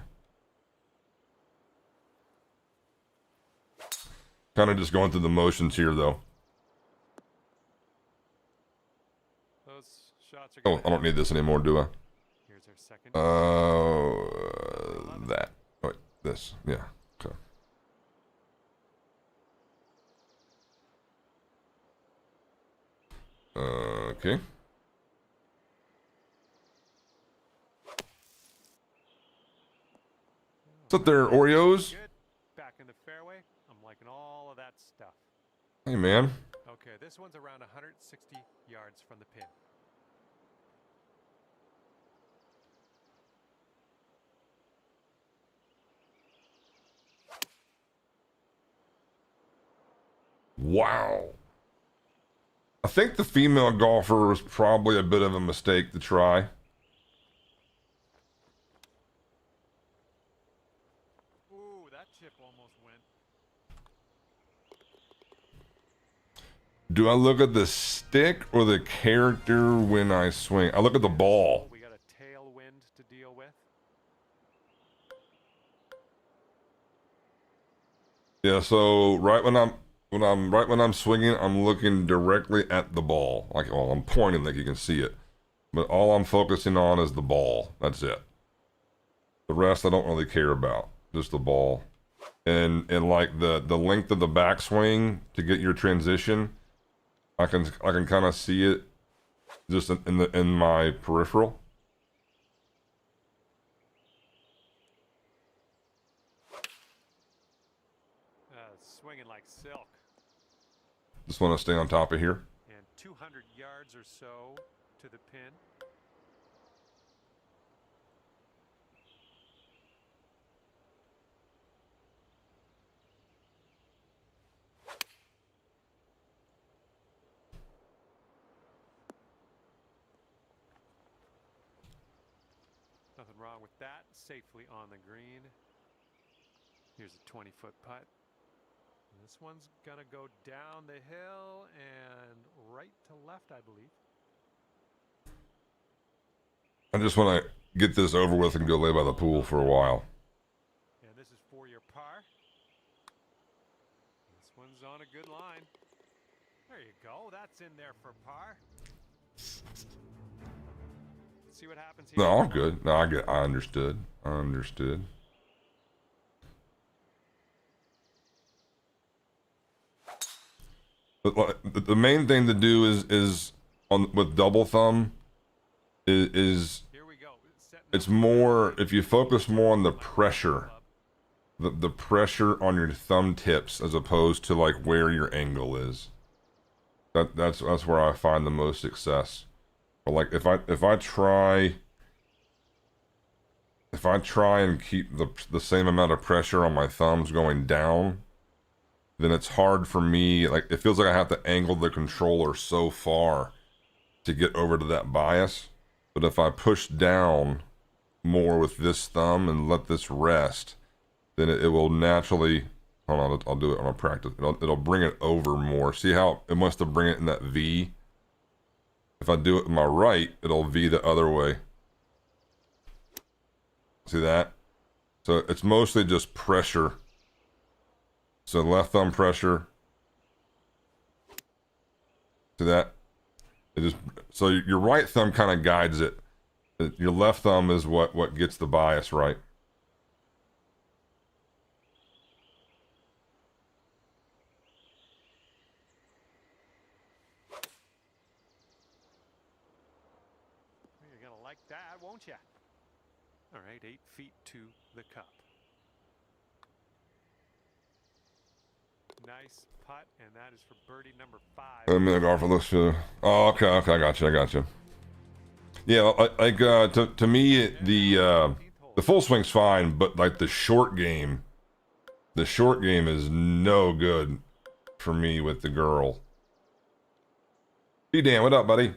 Speaker 3: Kind of just going through the motions here, though.
Speaker 4: Those shots are
Speaker 3: Oh, I don't need this anymore, do I?
Speaker 4: Here's our second.
Speaker 3: That. Oh, wait, this. Yeah. Okay. Okay. What's up there, Oreos?
Speaker 4: Good. Back in the fairway. I'm liking all of that stuff.
Speaker 3: Hey, man.
Speaker 4: Okay, this one's around 160 yards from the pin.
Speaker 3: Wow. I think the female golfer was probably a bit of a mistake to try.
Speaker 4: Ooh, that chip almost went.
Speaker 3: Do I look at the stick or the character when I swing? I look at the ball.
Speaker 4: We got a tailwind to deal with.
Speaker 3: Yeah, so right when I'm swinging, I'm looking directly at the ball. Like, well, I'm pointing like you can see it. But all I'm focusing on is the ball. That's it. The rest I don't really care about. Just the ball. And like the length of the backswing to get your transition, I can kind of see it just in my peripheral.
Speaker 4: Swinging like silk.
Speaker 3: Just want to stay on top of here.
Speaker 4: And 200 yards or so to the pin. Nothing wrong with that. Safely on the green. Here's a 20-foot putt. This one's gonna go down the hill and right to left, I believe.
Speaker 3: I just want to get this over with and go lay by the pool for a while.
Speaker 4: And this is for your par. This one's on a good line. There you go. That's in there for par. See what happens here.
Speaker 3: No, all good. No, I understood. I understood. But like, the main thing to do is on with double thumb is
Speaker 4: Here we go.
Speaker 3: it's more if you focus more on the pressure, the pressure on your thumb tips as opposed to like where your angle is. That's where I find the most success. But like if I try and keep the same amount of pressure on my thumbs going down, then it's hard for me. Like it feels like I have to angle the controller so far to get over to that bias. But if I push down more with this thumb and let this rest, then it will naturally. Hold on, I'll do it on a practice. It'll bring it over more. See how it wants to bring it in that V? If I do it with my right, it'll V the other way. See that? So it's mostly just pressure. So left thumb pressure. See that? It just so your right thumb kind of guides it. Your left thumb is what gets the bias right.
Speaker 4: You're gonna like that, won't you? All right, 8 feet to the cup. Nice putt, and that is for birdie number 5.
Speaker 3: Let me go for this. Oh, okay, I got you. Yeah, like to me the full swing's fine, but like the short game is no good for me with the girl. Hey Dan, what up, buddy?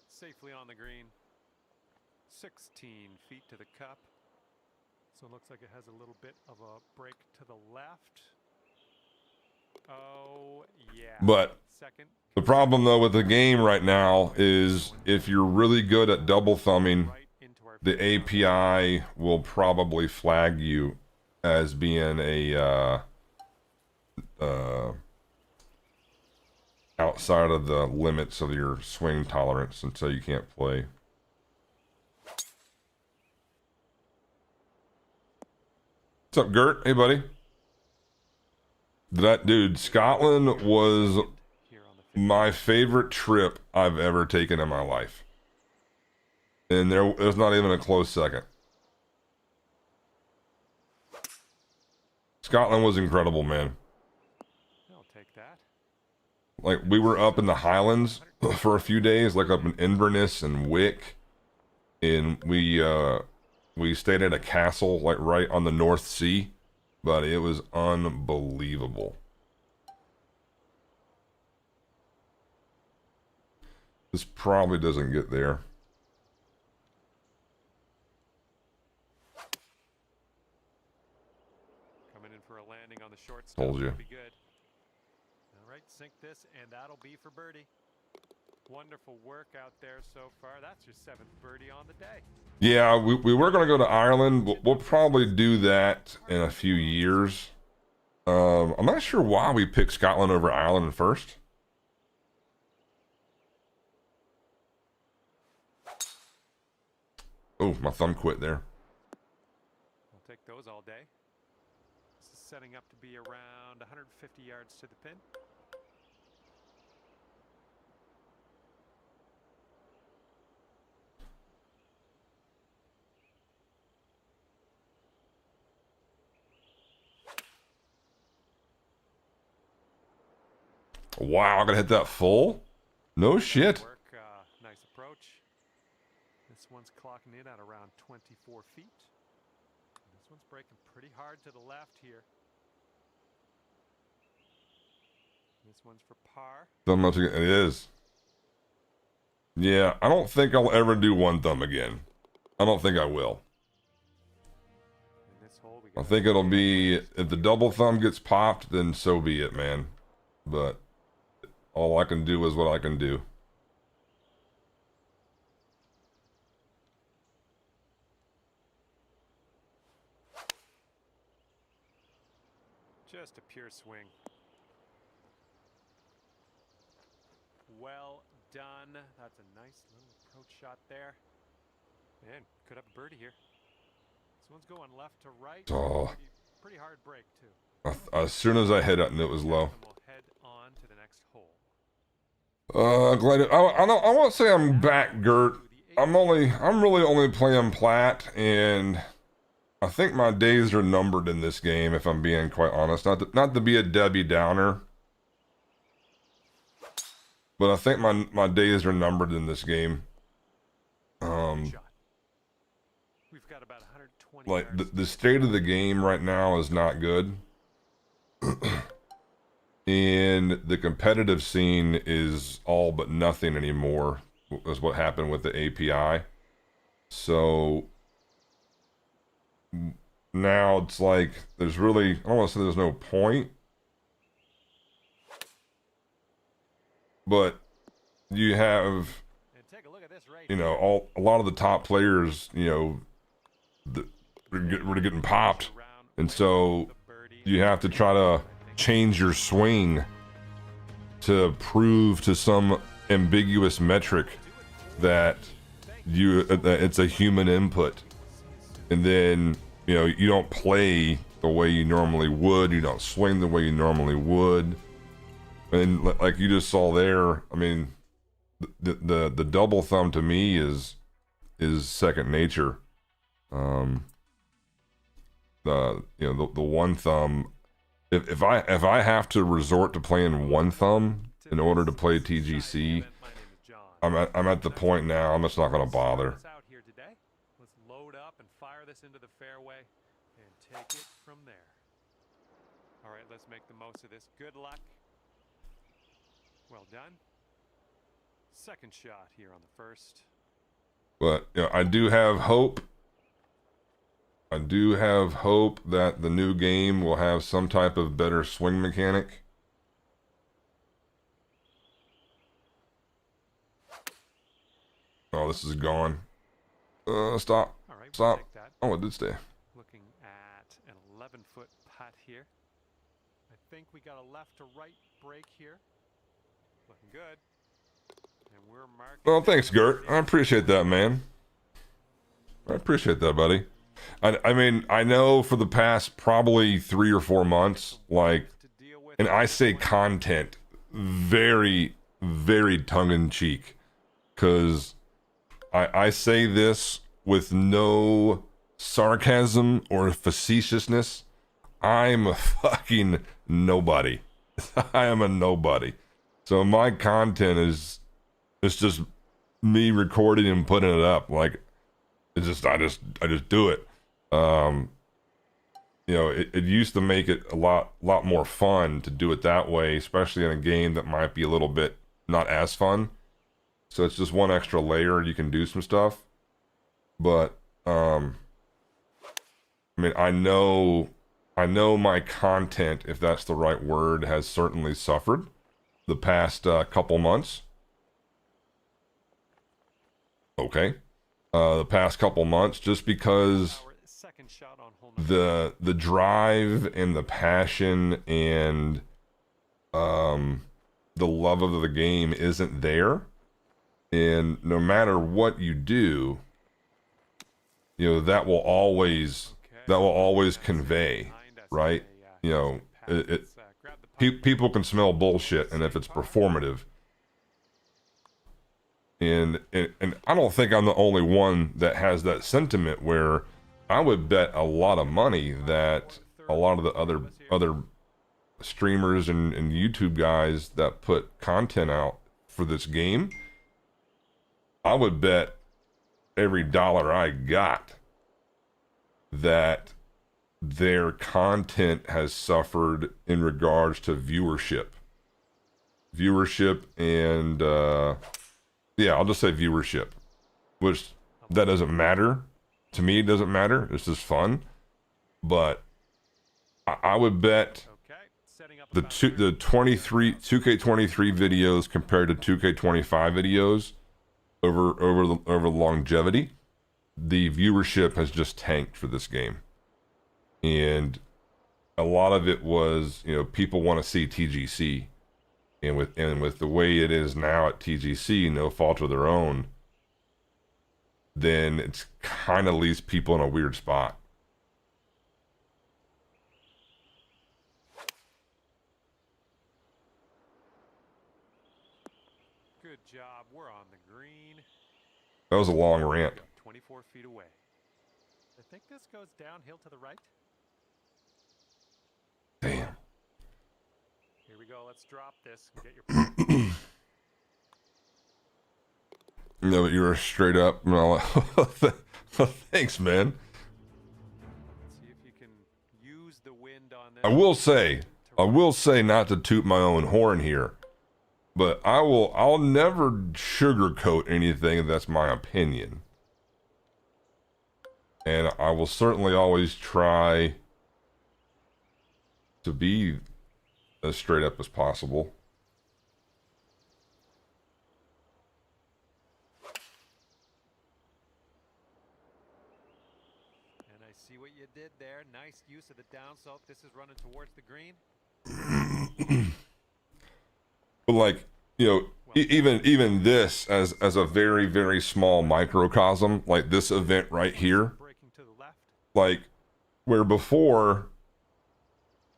Speaker 4: Safely on the green. 16 feet to the cup. So it looks like it has a little bit of a break to the left. Oh, yeah.
Speaker 3: But
Speaker 4: Second.
Speaker 3: the problem though with the game right now is if you're really good at double thumbing,
Speaker 4: Right into our
Speaker 3: the API will probably flag you as being a outside of the limits of your swing tolerance, and so you can't play. What's up, Gert? Hey, buddy. That dude, Scotland was
Speaker 4: here on the
Speaker 3: my favorite trip I've ever taken in my life. And there's not even a close second. Scotland was incredible, man.
Speaker 4: I'll take that.
Speaker 3: Like, we were up in the Highlands for a few days, like up in Inverness and Wick. And we stayed at a castle, like right on the North Sea. But it was unbelievable. This probably doesn't get there.
Speaker 4: Coming in for a landing on the short step.
Speaker 3: Told you.
Speaker 4: Be good. All right, sink this, and that'll be for birdie. Wonderful work out there so far. That's your 7th birdie on the day.
Speaker 3: Yeah, we were going to go to Ireland. We'll probably do that in a few years. I'm not sure why we picked Scotland over Ireland first. Oh, my thumb quit there.
Speaker 4: I'll take those all day. This is setting up to be around 150 yards to the pin.
Speaker 3: Wow, I gotta hit that full? No shit.
Speaker 4: Work, nice approach. This one's clocking in at around 24 feet. This one's breaking pretty hard to the left here. This one's for par.
Speaker 3: Thumb up again. It is. Yeah, I don't think I'll ever do one thumb again. I don't think I will.
Speaker 4: In this hole, we
Speaker 3: I
Speaker 4: got
Speaker 3: think it'll be, if the double thumb gets popped, then so be it, man. But all I can do is what I can do.
Speaker 4: Just a pure swing. Well done. That's a nice little approach shot there. Man, could have a birdie here. This one's going left to right.
Speaker 3: Oh.
Speaker 4: Pretty hard break too.
Speaker 3: As soon as I hit it, I knew it was low.
Speaker 4: And we'll head on to the next hole.
Speaker 3: Glad I won't say I'm back, Gert. I'm really only playing Plat, and I think my days are numbered in this game, if I'm being quite honest. Not to be a Debbie Downer, but I think my days are numbered in this game.
Speaker 4: We've got about 120
Speaker 3: Like
Speaker 4: yards.
Speaker 3: the state of the game right now is not good. And the competitive scene is all but nothing anymore, is what happened with the API. So now it's like there's really, I don't want to say there's no point, but you have,
Speaker 4: And take a look at this right
Speaker 3: you know, a lot of the top players, you know, we're getting popped, and so you have to try to change your swing to prove to some ambiguous metric that it's a human input, and then, you know, you don't play the way you normally would, you don't swing the way you normally would, and like you just saw there, I mean, the double thumb to me is second nature. The one thumb, if I have to resort to playing one thumb in order to play TGC, I'm at the point now I'm just not gonna bother.
Speaker 4: Out here today. Let's load up and fire this into the fairway and take it from there. All right, let's make the most of this. Good luck. Well done. Second shot here on the first.
Speaker 3: But you know, I do have hope. I do have hope that the new game will have some type of better swing mechanic. Oh, this is gone. Stop.
Speaker 4: All right, we'll
Speaker 3: Stop.
Speaker 4: take that.
Speaker 3: Oh, it did stay.
Speaker 4: Looking at an 11-foot putt here. I think we got a left to right break here. Looking good. And we're marking.
Speaker 3: Well, thanks, Gert. I appreciate that, man. I appreciate that, buddy. I mean, I know for the past probably 3 or 4 months, like, and I say content very, very tongue-in-cheek, because I say this with no sarcasm or facetiousness. I'm a fucking nobody. I am a nobody. So my content is, it's just me recording and putting it up. Like, it's just, I just do it. You know, it used to make it a lot more fun to do it that way, especially in a game that might be a little bit not as fun. So it's just one extra layer, you can do some stuff. But I mean, I know my content, if that's the right word, has certainly suffered the past couple months. Okay. The past couple months, just because the drive and the passion and the love of the game isn't there, and no matter what you do, you know, that will always convey, right? You know, people can smell bullshit, and if it's performative, and I don't think I'm the only one that has that sentiment, where I would bet a lot of money that a lot of the other streamers and YouTube guys that put content out for this game, I would bet every dollar I got that their content has suffered in regards to viewership and yeah, I'll just say viewership, which that doesn't matter. To me, it doesn't matter. It's just fun. But I would bet the 2K23 videos compared to 2K25 videos over longevity, the viewership has just tanked for this game. And a lot of it was, you know, people want to see TGC, and with the way it is now at TGC, no fault of their own, then it's kind of leaves people in a weird spot.
Speaker 4: Good job. We're on the green.
Speaker 3: That was a long rant.
Speaker 4: 24 feet away. I think this goes downhill to the right.
Speaker 3: Damn.
Speaker 4: Here we go. Let's drop this and get your.
Speaker 3: No, but you were straight up. No, thanks, man.
Speaker 4: See if you can use the wind on this.
Speaker 3: I will say not to toot my own horn here, but I'll never sugarcoat anything. That's my opinion. And I will certainly always try to be as straight up as possible.
Speaker 4: And I see what you did there. Nice use of the down slope. This is running towards the green.
Speaker 3: But like, you know, even this as a very, very small microcosm, like this event right here,
Speaker 4: Breaking to the left.
Speaker 3: like where before,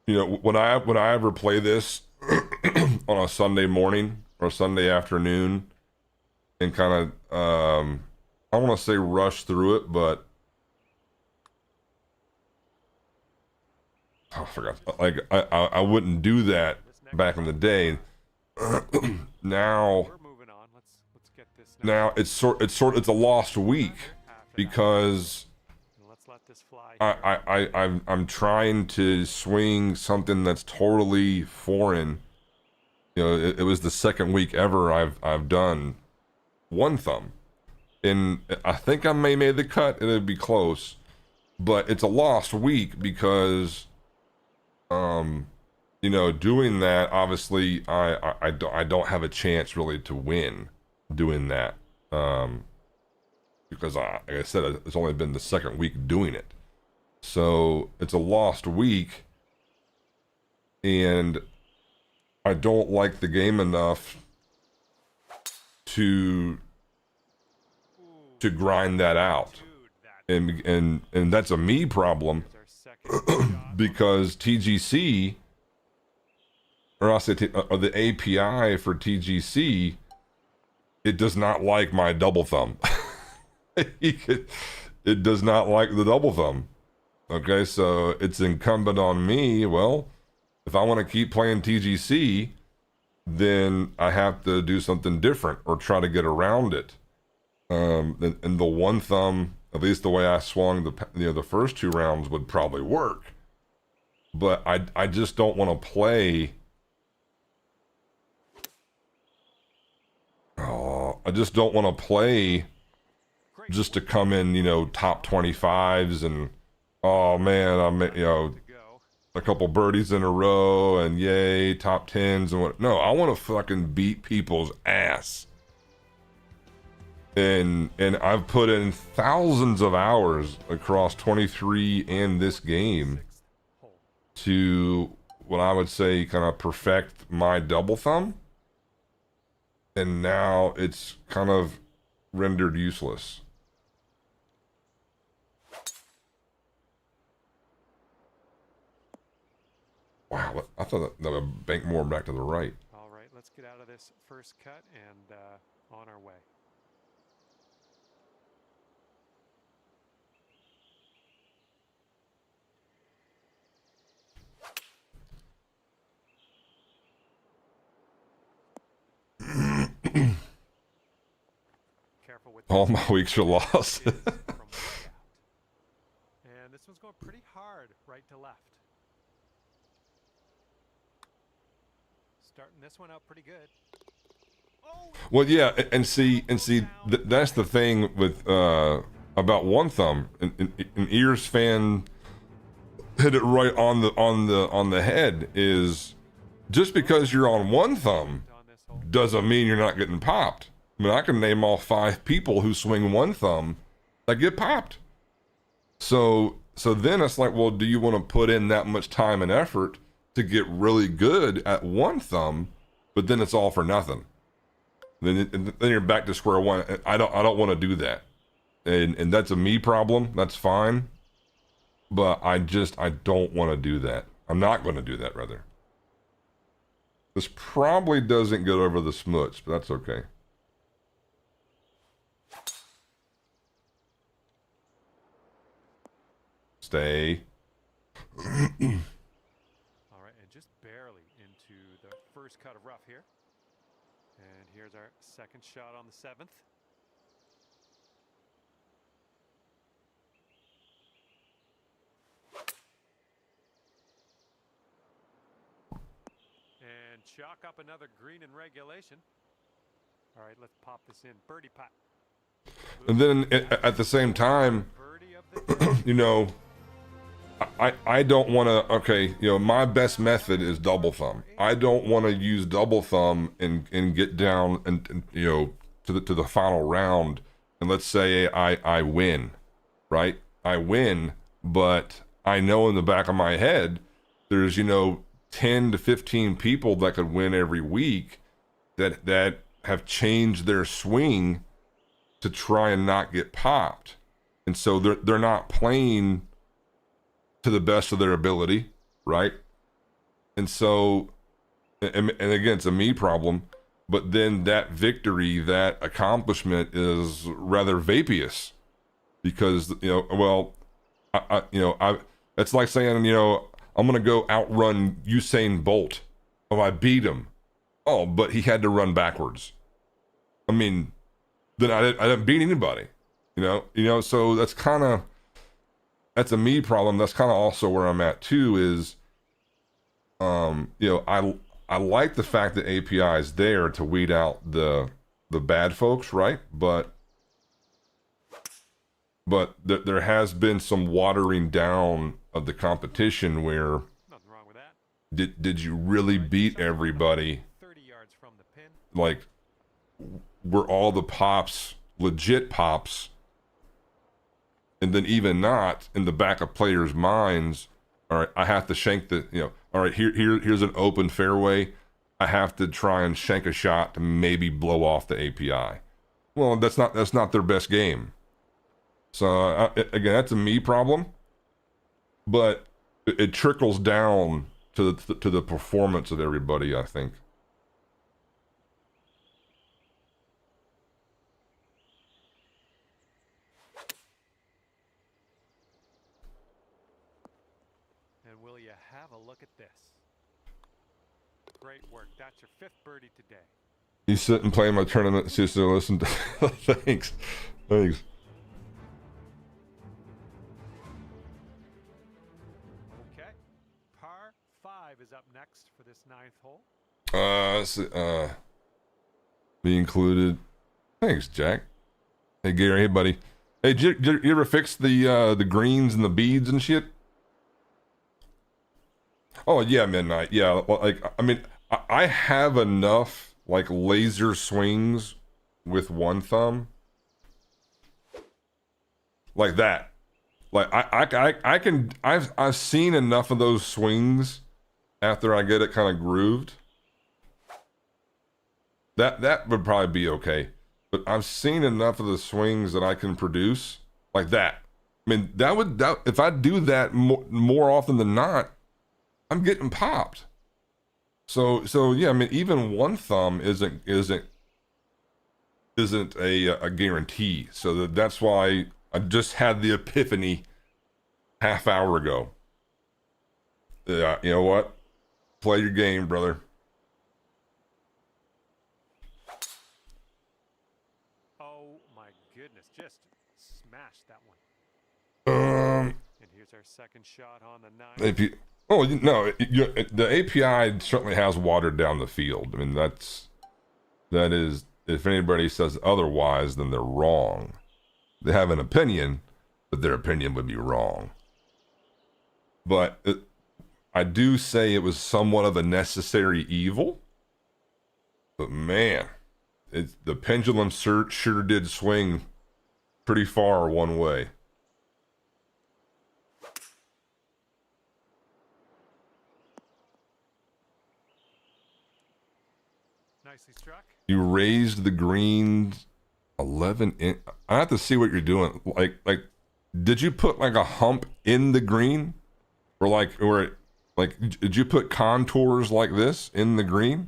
Speaker 3: you know, when I ever play this on a Sunday morning or Sunday afternoon and kind of I don't want to say rush through it, but I forgot, like I wouldn't do that back in the day. Now
Speaker 4: We're moving on. Let's get this
Speaker 3: now it's a lost week because
Speaker 4: And let's let this fly.
Speaker 3: I'm trying to swing something that's totally foreign. You know, it was the second week ever I've done one thumb, and I think I may made the cut. It'd be close, but it's a lost week because, you know, doing that, obviously I don't have a chance really to win doing that, because like I said, it's only been the second week doing it. So it's a lost week, and I don't like the game enough to grind that out. And that's a me problem
Speaker 4: Our second shot.
Speaker 3: because TGC, or I'll say or the API for TGC, it does not like my double thumb. It does not like the double thumb. Okay, so it's incumbent on me. Well, if I want to keep playing TGC, then I have to do something different or try to get around it. And the one thumb, at least the way I swung the first two rounds, would probably work. But I just don't want to play. Oh, I just don't want to play just to come in, you know, top 25s and, oh man, I'm, you know,
Speaker 4: To go.
Speaker 3: a couple birdies in a row and yay, top 10s and what. No, I want to fucking beat people's ass. And I've put in thousands of hours across 23 and this game
Speaker 4: Sixth hole.
Speaker 3: to what I would say kind of perfect my double thumb. And now it's kind of rendered useless. Wow, I thought that would bank more back to the right.
Speaker 4: All right, let's get out of this first cut and on our way. Careful with
Speaker 3: All
Speaker 4: this
Speaker 3: my weeks are lost.
Speaker 4: is from way out. And this one's going pretty hard right to left. Starting this one out pretty good. Oh,
Speaker 3: Well, yeah, and see, that's the thing with about one thumb. And Ears fan hit it right on the head. Is just because you're on one thumb
Speaker 4: on this hole.
Speaker 3: doesn't mean you're not getting popped. I mean, I can name all 5 people who swing one thumb that get popped. So so then it's like, well, do you want to put in that much time and effort to get really good at one thumb, but then it's all for nothing? Then you're back to square one. I don't want to do that, and that's a me problem. That's fine, but I don't want to do that. I'm not going to do that, rather. This probably doesn't get over the smuts, but that's okay. Stay.
Speaker 4: All right, and just barely into the first cut of rough here. And here's our second shot on the 7th. And chalk up another green in regulation. All right, let's pop this in. Birdie putt.
Speaker 3: And then at the same time,
Speaker 4: Birdie of the day.
Speaker 3: you know, I don't want to, okay, you know, my best method is double thumb. I don't want to use double thumb and get down and you know, to the final round. And let's say I win, right? I win, but I know in the back of my head, there's, you know, 10 to 15 people that could win every week that have changed their swing to try and not get popped. And so they're not playing to the best of their ability, right? And so, and again, it's a me problem, but then that victory, that accomplishment is rather vaporous because, you know, well, it's like saying, you know, I'm going to go outrun Usain Bolt. Oh, I beat him. Oh, but he had to run backwards. I mean, then I didn't beat anybody, you know, so that's a me problem. That's kind of also where I'm at too is, you know, I like the fact that API is there to weed out the bad folks, right? But there has been some watering down of the competition where
Speaker 4: Nothing wrong with that.
Speaker 3: did you really beat everybody?
Speaker 4: 30 yards from the pin.
Speaker 3: Like, were all the pops legit pops? And then even not, in the back of players' minds, all right, I have to shank the, you know, all right, here's an open fairway. I have to try and shank a shot to maybe blow off the API. Well, that's not their best game. So again, that's a me problem, but it trickles down to the performance of everybody, I think.
Speaker 4: And will you have a look at this? Great work. That's your 5th birdie today.
Speaker 3: You sit and play my tournament, sister. Listen to thanks.
Speaker 4: Okay. Par 5 is up next for this 9th hole.
Speaker 3: Be included. Thanks, Jack. Hey, Gary. Hey, buddy. Hey, did you ever fix the greens and the beads and shit? Oh yeah, Midnight. Yeah, like I mean, I have enough like laser swings with one thumb, like that. Like I've seen enough of those swings after I get it kind of grooved. That would probably be okay. But I've seen enough of the swings that I can produce like that. I mean, that if I do that more often than not, I'm getting popped. So yeah, I mean, even one thumb isn't a guarantee. So that's why I just had the epiphany half hour ago. Yeah, you know what? Play your game, brother.
Speaker 4: Oh my goodness, just smashed that one. And here's our second shot on the 9th.
Speaker 3: If you, oh no, the API certainly has watered down the field. I mean, that is, if anybody says otherwise, then they're wrong. They have an opinion, but their opinion would be wrong. But I do say it was somewhat of a necessary evil. But man, the pendulum sure did swing pretty far one way.
Speaker 4: Nicely struck.
Speaker 3: You raised the greens 11 in. I have to see what you're doing. Like, did you put like a hump in the green, or did you put contours like this in the green?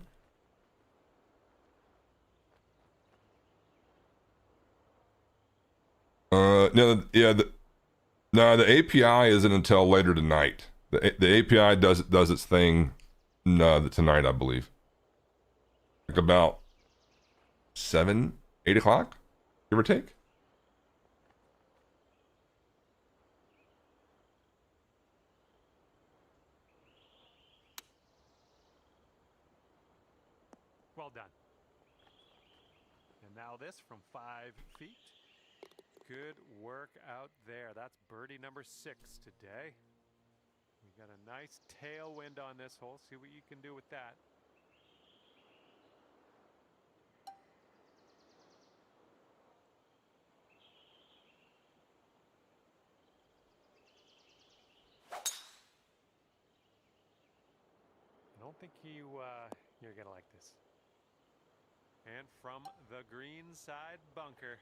Speaker 3: No, yeah, no, the API isn't until later tonight. The API does its thing tonight, I believe. Like about 7, 8 o'clock, give or take.
Speaker 4: Well done. And now this from 5 feet. Good work out there. That's birdie number 6 today. We got a nice tailwind on this hole. See what you can do with that. I don't think you're gonna like this. And from the green side bunker.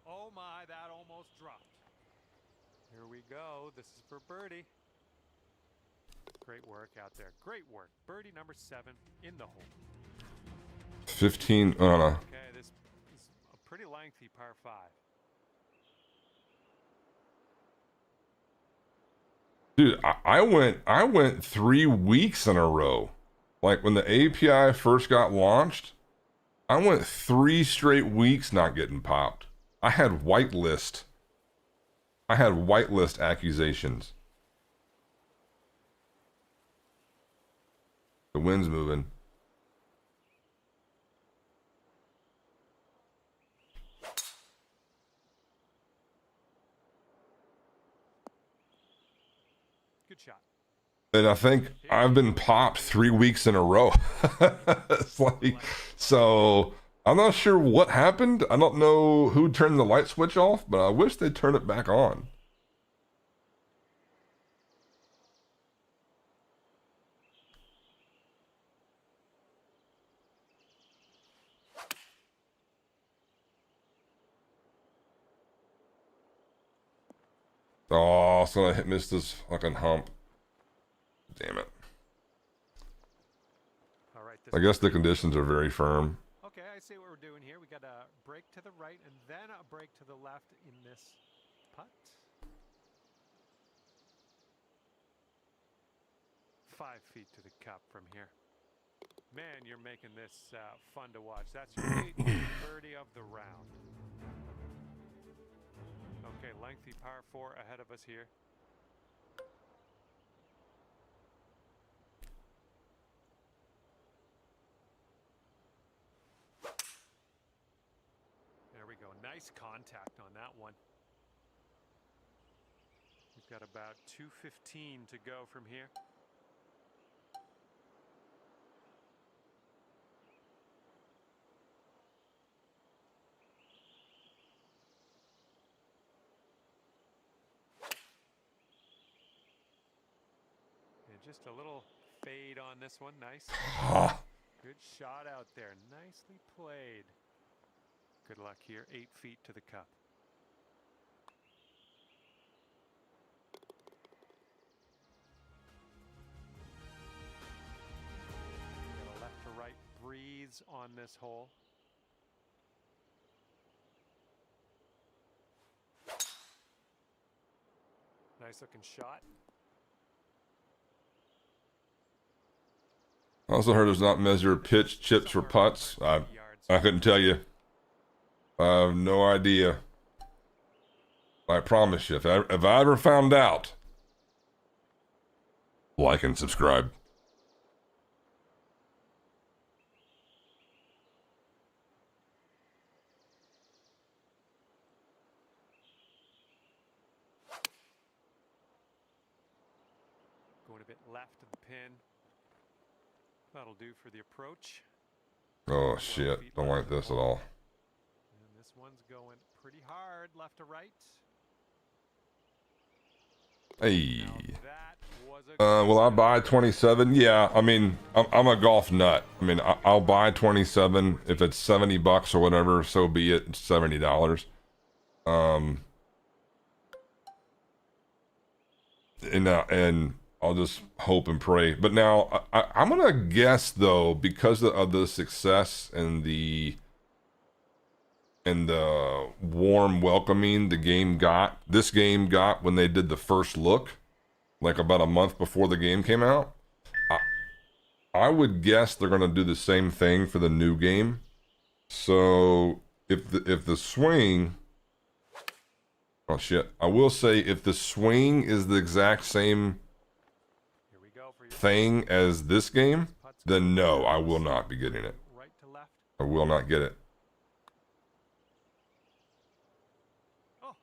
Speaker 4: Oh my, that almost dropped. Here we go. This is for birdie. Great work out there. Great work. Birdie number 7 in the hole.
Speaker 3: 15. Oh no.
Speaker 4: Okay, this is a pretty lengthy par 5.
Speaker 3: Dude, I went 3 weeks in a row. Like when the API first got launched, I went 3 straight weeks not getting popped. I had whitelist accusations. The wind's moving.
Speaker 4: Good shot.
Speaker 3: And I think I've been popped 3 weeks in a row. It's like, so I'm not sure what happened. I don't know who turned the light switch off, but I wish they'd turn it back on. Oh, so I missed this fucking hump. Damn it.
Speaker 4: All right.
Speaker 3: I guess the conditions are very firm.
Speaker 4: Okay, I see what we're doing here. We got a break to the right and then a break to the left in this putt. 5 feet to the cup from here. Man, you're making this fun to watch. That's your 8th birdie of the round. Okay, lengthy par 4 ahead of us here. There we go. Nice contact on that one. We've got about 2:15 to go from here. And just a little fade on this one. Nice. Good shot out there. Nicely played. Good luck here. 8 feet to the cup. Got a left to right breeze on this hole. Nice looking shot.
Speaker 3: I also heard there's not measured pitch chips for putts. I couldn't tell you. I have no idea. I promise you, if I ever found out, like and subscribe.
Speaker 4: Going a bit left of the pin. That'll do for the approach.
Speaker 3: Oh shit, don't like this at all.
Speaker 4: And this one's going pretty hard left to right.
Speaker 3: Hey.
Speaker 4: That was a
Speaker 3: Will I buy 27? Yeah, I mean, I'm a golf nut. I mean, I'll buy 27 if it's 70 bucks or whatever. So be it. It's $70. And I'll just hope and pray. But now I'm gonna guess though, because of the success and the warm welcoming this game got when they did the first look, like about a month before the game came out. I would guess they're gonna do the same thing for the new game. So if the swing, oh shit, I will say if the swing is the exact same
Speaker 4: Here we go for your
Speaker 3: thing as this game, then no, I will not be getting it.
Speaker 4: right to left.
Speaker 3: I will not get it.
Speaker 4: Oh.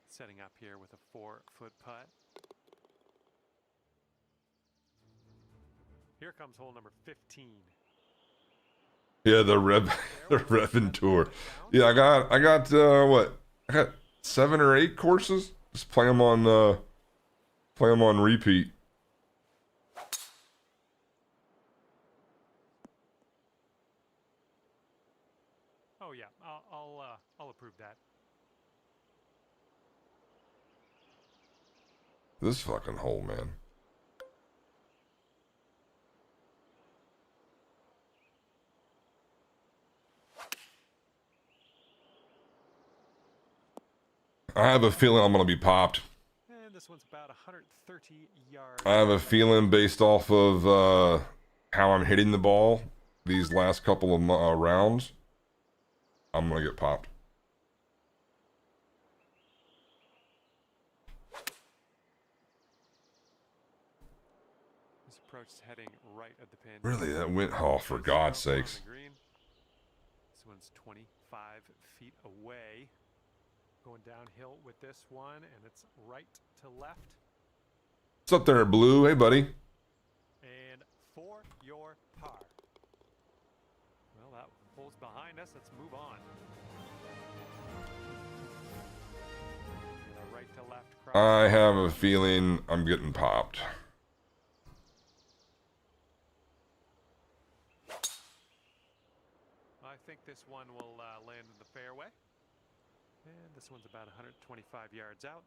Speaker 4: Setting up here with a 4-foot putt. Here comes hole number 15.
Speaker 3: Yeah, the Revn tour. Yeah, I got what? I got 7 or 8 courses. Just play them on repeat.
Speaker 4: Oh yeah, I'll approve that.
Speaker 3: This fucking hole, man. I have a feeling I'm gonna be popped.
Speaker 4: And this one's about 130 yards.
Speaker 3: I have a feeling based off of how I'm hitting the ball these last couple of rounds, I'm gonna get popped.
Speaker 4: This approach is heading right at the pin.
Speaker 3: Really, that went, oh, for God's sakes.
Speaker 4: This one's 25 feet away. Going downhill with this one, and it's right to left.
Speaker 3: What's up there, Blue? Hey, buddy.
Speaker 4: And for your par. Well, that hole's behind us. Let's move on. The right to left cross.
Speaker 3: I have a feeling I'm getting popped.
Speaker 4: I think this one will land in the fairway. And this one's about 125 yards out.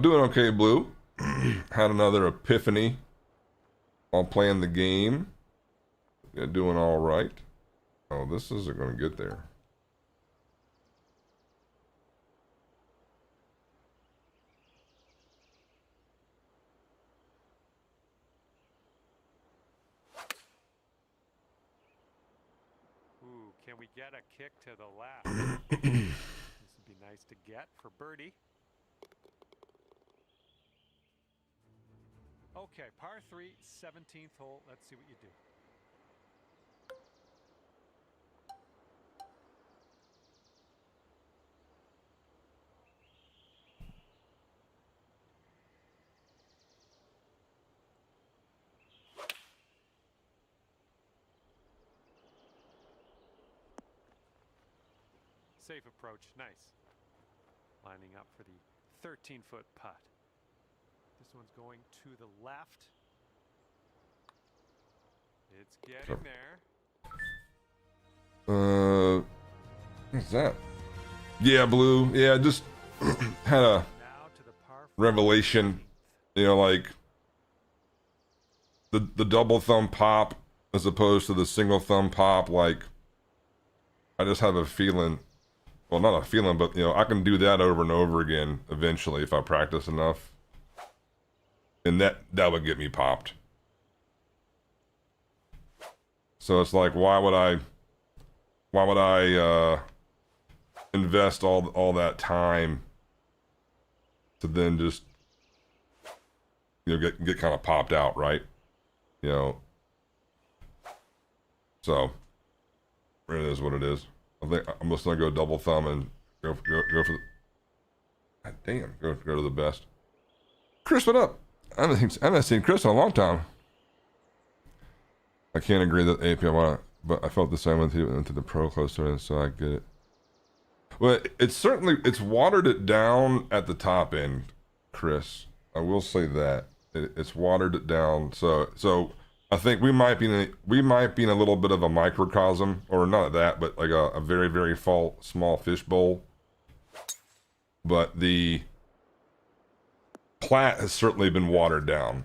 Speaker 3: Doing okay, Blue. Had another epiphany while playing the game. Yeah, doing all right. Oh, this isn't going to get there.
Speaker 4: Ooh, can we get a kick to the left? This would be nice to get for birdie. Okay, par 3, 17th hole. Let's see what you do. Safe approach, nice. Lining up for the 13-foot putt. This one's going to the left. It's getting there.
Speaker 3: What's that? Yeah, Blue. Yeah, just had a
Speaker 4: Now to the par 4.
Speaker 3: revelation. You know, like the double thumb pop as opposed to the single thumb pop. Like, I just have a feeling. Well, not a feeling, but, you know, I can do that over and over again eventually if I practice enough. And that would get me popped. So it's like, why would I invest all that time to then just, you know, get kind of popped out, right? You know. So it is what it is. I think I'm just gonna go double thumb and go for the. God damn, go to the best. Chris, what up? I haven't seen Chris in a long time. I can't agree that AP but I felt the same when he went into the pro closer, so I get it. Well, it's watered it down at the top end, Chris. I will say that it's watered it down. So I think we might be in a little bit of a microcosm, or not that, but like a very, very small fishbowl. But the Plat has certainly been watered down.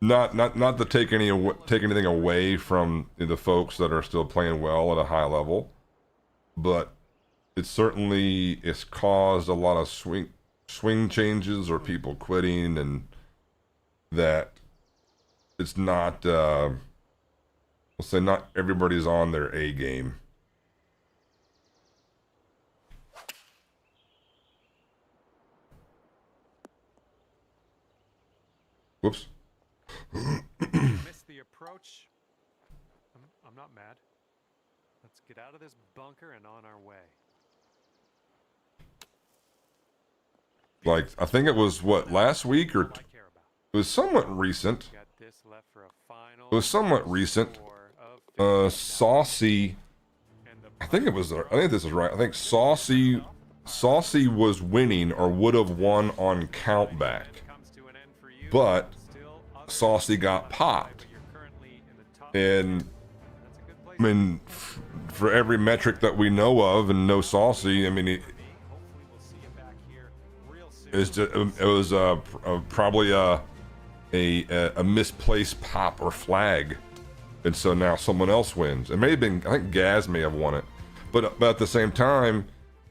Speaker 3: Not to take anything away from the folks that are still playing well at a high level, but it's caused a lot of swing changes or people quitting, and that it's not we'll say not everybody's on their A game. Whoops.
Speaker 4: Missed the approach. I'm not mad. Let's get out of this bunker and on our way.
Speaker 3: Like, I think it was what, last week, or
Speaker 4: All I care about.
Speaker 3: it was somewhat recent.
Speaker 4: Got this left for a final
Speaker 3: It was somewhat recent.
Speaker 4: score of 59.
Speaker 3: Saucy,
Speaker 4: And the
Speaker 3: I think this is right. I think Saucy was winning or would have won on countback,
Speaker 4: comes to an end for you.
Speaker 3: but
Speaker 4: Still other
Speaker 3: Saucy got popped.
Speaker 4: you're currently in the top.
Speaker 3: And
Speaker 4: That's a good place.
Speaker 3: I mean, for every metric that we know of and know Saucy, I mean,
Speaker 4: Hopefully we'll see you back here real soon.
Speaker 3: it was probably a misplaced pop or flag, and so now someone else wins. It may have been, I think Gaz may have won it, but at the same time,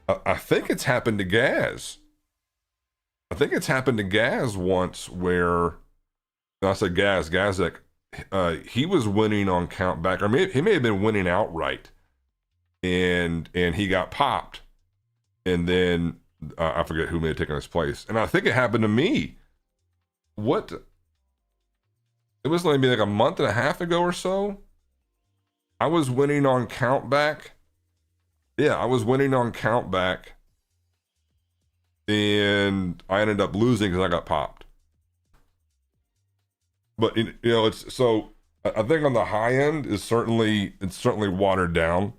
Speaker 3: I think it's happened to Gaz. I think it's happened to Gaz once where, I said Gazek, he was winning on count back, or he may have been winning outright, and he got popped, and then I forget who may have taken his place, and I think it happened to me. What? It was maybe like a month and a half ago or so. I was winning on count back. Yeah, I was winning on count back, and I ended up losing because I got popped. But it's so. I think on the high end it's certainly watered down,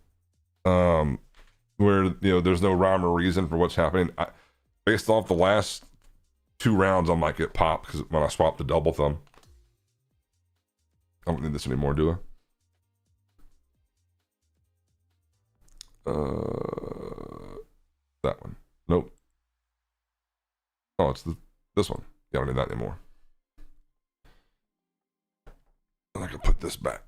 Speaker 3: where there's no rhyme or reason for what's happening. Based off the last 2 rounds, I might get popped because when I swap to double thumb. I don't need this anymore, do I? That one. Nope. Oh, it's this one. Yeah, I don't need that anymore. And I can put this back.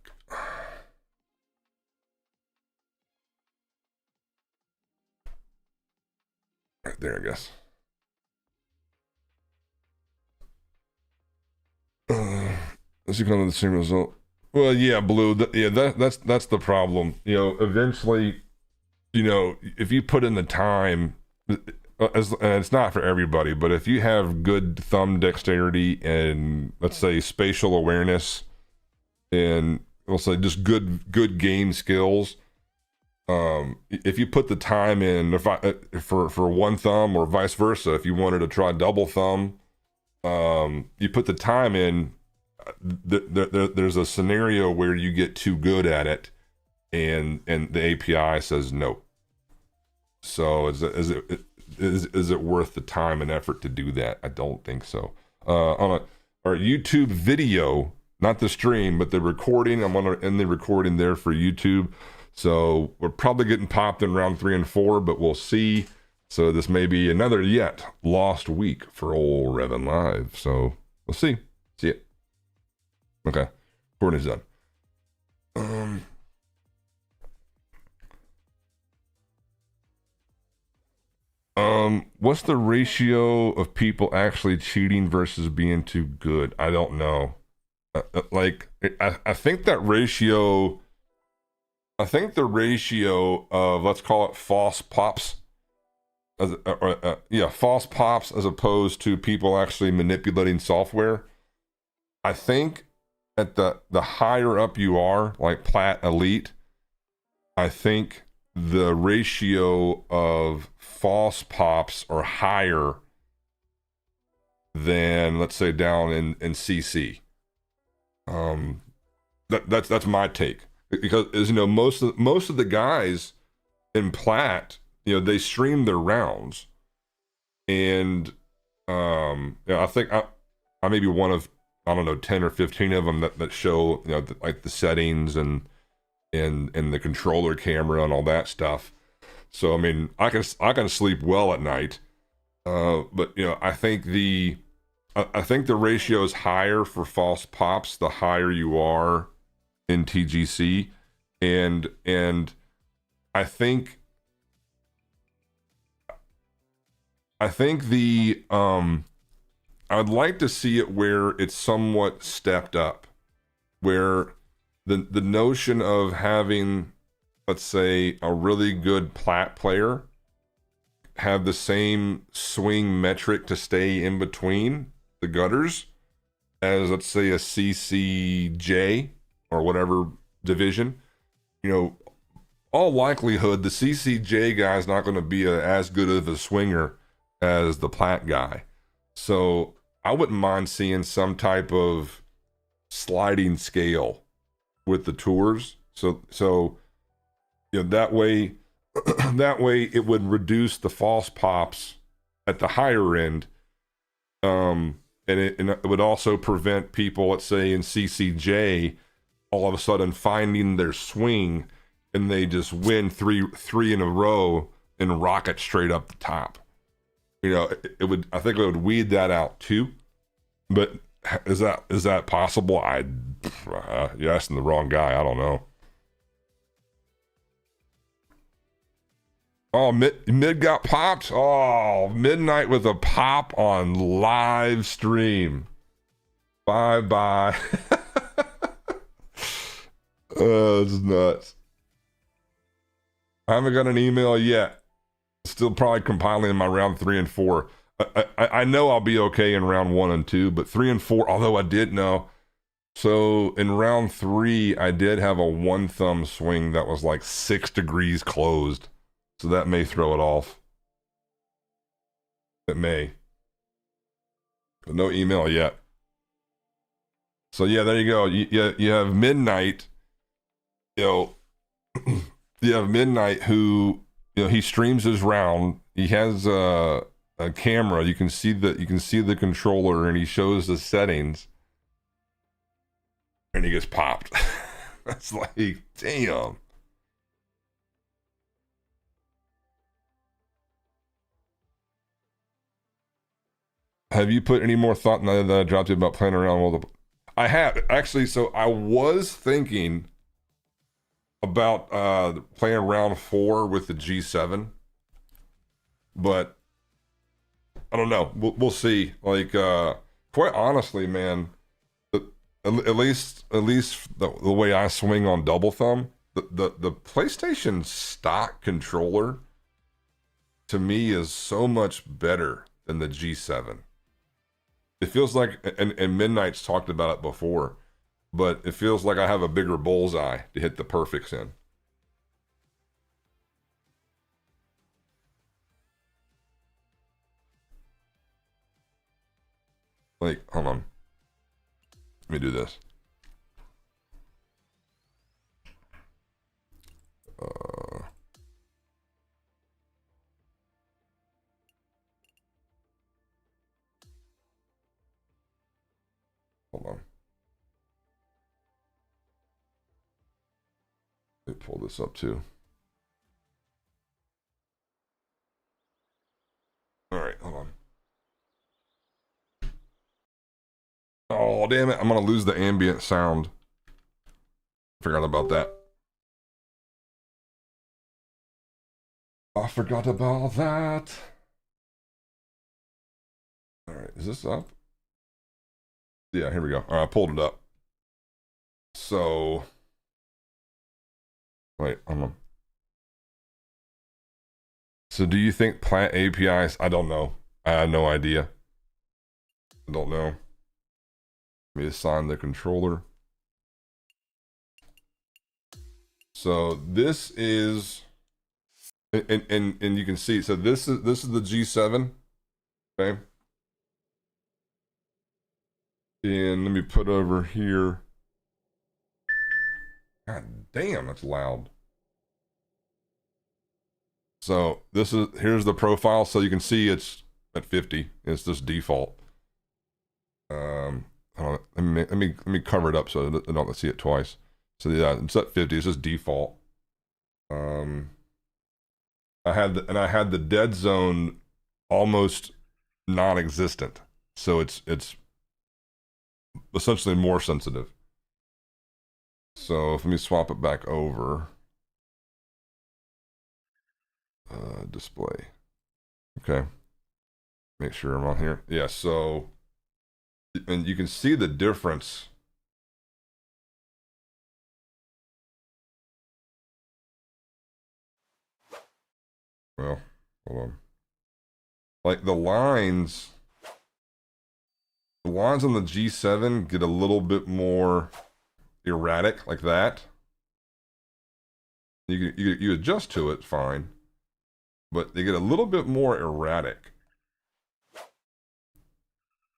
Speaker 3: Right there, I guess. As you come to the same result. Well, yeah, Blue. That's the problem. Eventually, if you put in the time, and it's not for everybody, but if you have good thumb dexterity and, let's say, spatial awareness, and we'll say just good game skills, if you put the time in, for one thumb or vice versa, if you wanted to try double thumb, you put the time in. There's a scenario where you get too good at it, and the API says no. So is it worth the time and effort to do that? I don't think so. On our YouTube video, not the stream, but the recording, I'm going to end the recording there for YouTube. So we're probably getting popped in round 3 and 4, but we'll see. So this may be another yet lost week for old Revn Live. So we'll see. See it. Okay, recording's done. What's the ratio of people actually cheating versus being too good? I don't know. I think that ratio. I think the ratio of, let's call it, false pops, false pops as opposed to people actually manipulating software. I think at the higher up you are, like Plat Elite, I think the ratio of false pops are higher than, let's say, down in CC. That's my take, because most of the guys in Plat, they stream their rounds, and I think I may be one of, I don't know, 10 or 15 of them that show, like the settings and the controller camera and all that stuff. So I mean, I can sleep well at night. But I think the ratio is higher for false pops the higher you are in TGC, and I think the I'd like to see it where it's somewhat stepped up, where the notion of having, let's say, a really good Plat player have the same swing metric to stay in between the gutters as, let's say, a CCJ or whatever division. All likelihood the CCJ guy is not going to be as good of a swinger as the Plat guy. So I wouldn't mind seeing some type of sliding scale with the tours. So that way it would reduce the false pops at the higher end. And it would also prevent people, let's say in CCJ, all of a sudden finding their swing and they just win three in a row and rocket straight up the top. I think it would weed that out too. But is that possible? You're asking the wrong guy. I don't know. Oh, mid got popped. Oh, midnight with a pop on live stream. Bye. It's nuts. I haven't got an email yet. Still probably compiling my round 3 and 4. I know I'll be okay in round 1 and 2, but 3 and 4, although I did know. So in round 3, I did have a one thumb swing that was like 6 degrees closed. So that may throw it off. It may. But no email yet. So yeah, there you go. You have Midnight. You have Midnight who, he streams his round. He has a camera. You can see the controller, and he shows the settings. And he gets popped. That's like, damn. Have you put any more thought in that I dropped you about playing around with the... I have, actually. So I was thinking about playing round 4 with the G7, but I don't know. We'll see. Like, quite honestly, man, at least the way I swing on double thumb, the PlayStation stock controller to me is so much better than the G7. It feels like, and Midnight's talked about it before, but it feels like I have a bigger bullseye to hit the perfects in. Like, hold on. Let me do this. Hold on. Let me pull this up too. All right, hold on. Oh, damn it. I'm going to lose the ambient sound. Forgot about that. I forgot about that. All right, is this up? Yeah, here we go. All right, I pulled it up. So, wait, hold on. So do you think Plat APIs? I don't know. I have no idea. I don't know. Let me assign the controller. So this is, and you can see. So this is the G7. Okay. And let me put over here. God damn, that's loud. So here's the profile. So you can see it's at 50. It's just default. Hold on, let me cover it up so I don't see it twice. So yeah, it's at 50. It's just default. I had the dead zone almost non-existent, so it's essentially more sensitive. So if let me swap it back over. Display. Okay. Make sure I'm on here. Yeah, so and you can see the difference. Well, hold on. Like the lines on the G7 get a little bit more erratic like that. You adjust to it fine, but they get a little bit more erratic.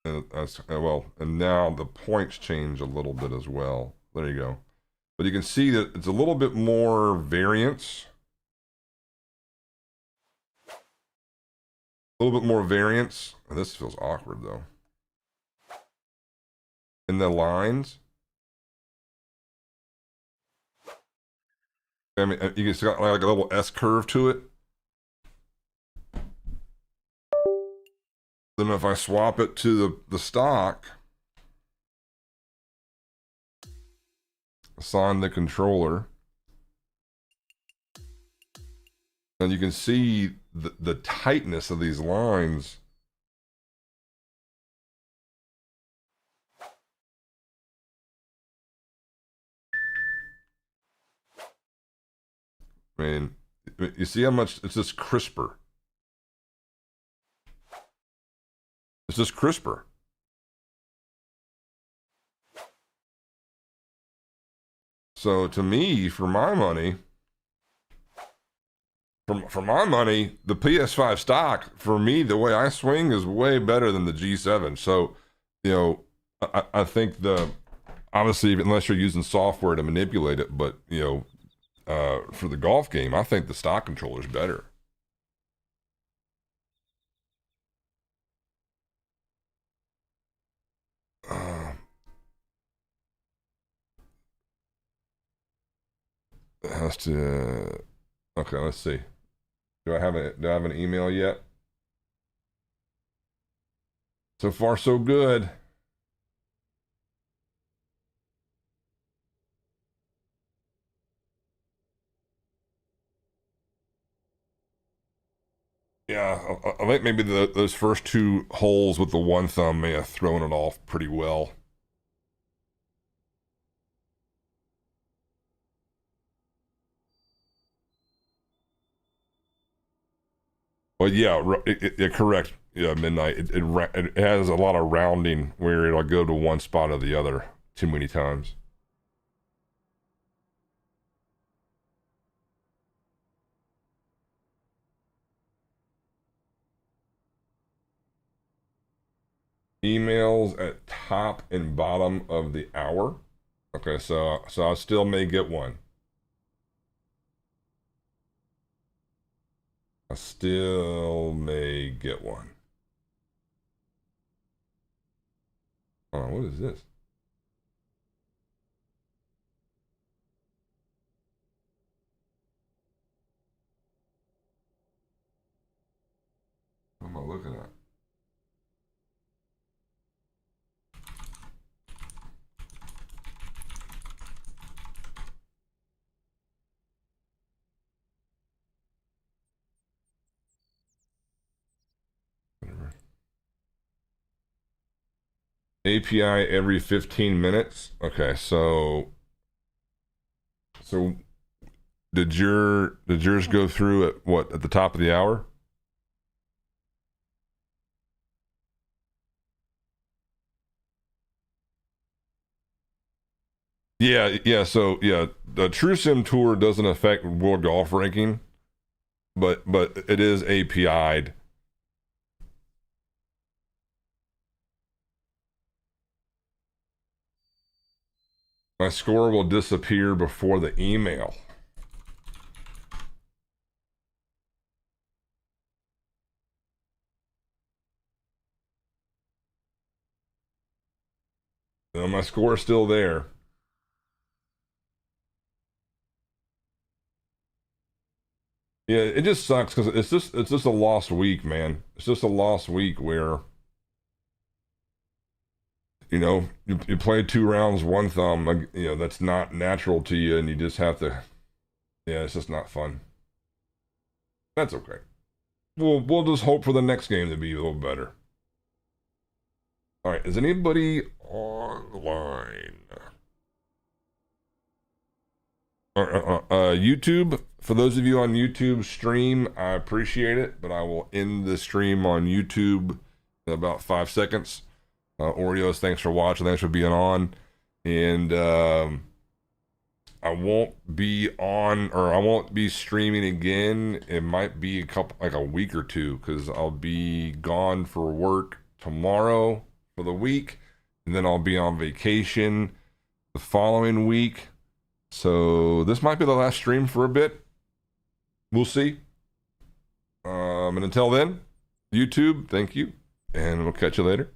Speaker 3: And well, and now the points change a little bit as well. There you go. But you can see that it's a little bit more variance. A little bit more variance. Oh, this feels awkward though. In the lines. I mean, you can see like a little S curve to it. Then if I swap it to the stock, assign the controller, and you can see the tightness of these lines. I mean, you see how much it's just crisper. It's just crisper. So to me, for my money, the PS5 stock, for me, the way I swing is way better than the G7. So, you know, I think obviously, unless you're using software to manipulate it, but, you know, for the golf game, I think the stock controller is better. It has to. Okay, let's see. Do I have an email yet? So far, so good. Yeah, I think maybe those first two holes with the one thumb may have thrown it off pretty well. Well, yeah, correct. Yeah, midnight. It has a lot of rounding where it'll go to one spot or the other too many times. Emails at top and bottom of the hour. Okay, so I still may get one. I still may get one. Oh, what is this? What am I looking at? Whatever. API every 15 minutes. Okay, so did yours go through at the top of the hour? Yeah. So yeah, the True Sim Tour doesn't affect World Golf Ranking, but it is API'd. My score will disappear before the email. My score is still there. Yeah, it just sucks because it's just a lost week, man. It's just a lost week where you play 2 rounds, one thumb, like, that's not natural to you, and you just have to. Yeah, it's just not fun. That's okay. We'll just hope for the next game to be a little better. All right, is anybody online? YouTube, for those of you on YouTube stream, I appreciate it, but I will end the stream on YouTube in about 5 seconds. Oreos, thanks for watching. Thanks for being on. And I won't be on, or I won't be streaming again. It might be like a week or two, because I'll be gone for work tomorrow for the week, and then I'll be on vacation the following week. So this might be the last stream for a bit. We'll see. And until then, YouTube, thank you, and we'll catch you later.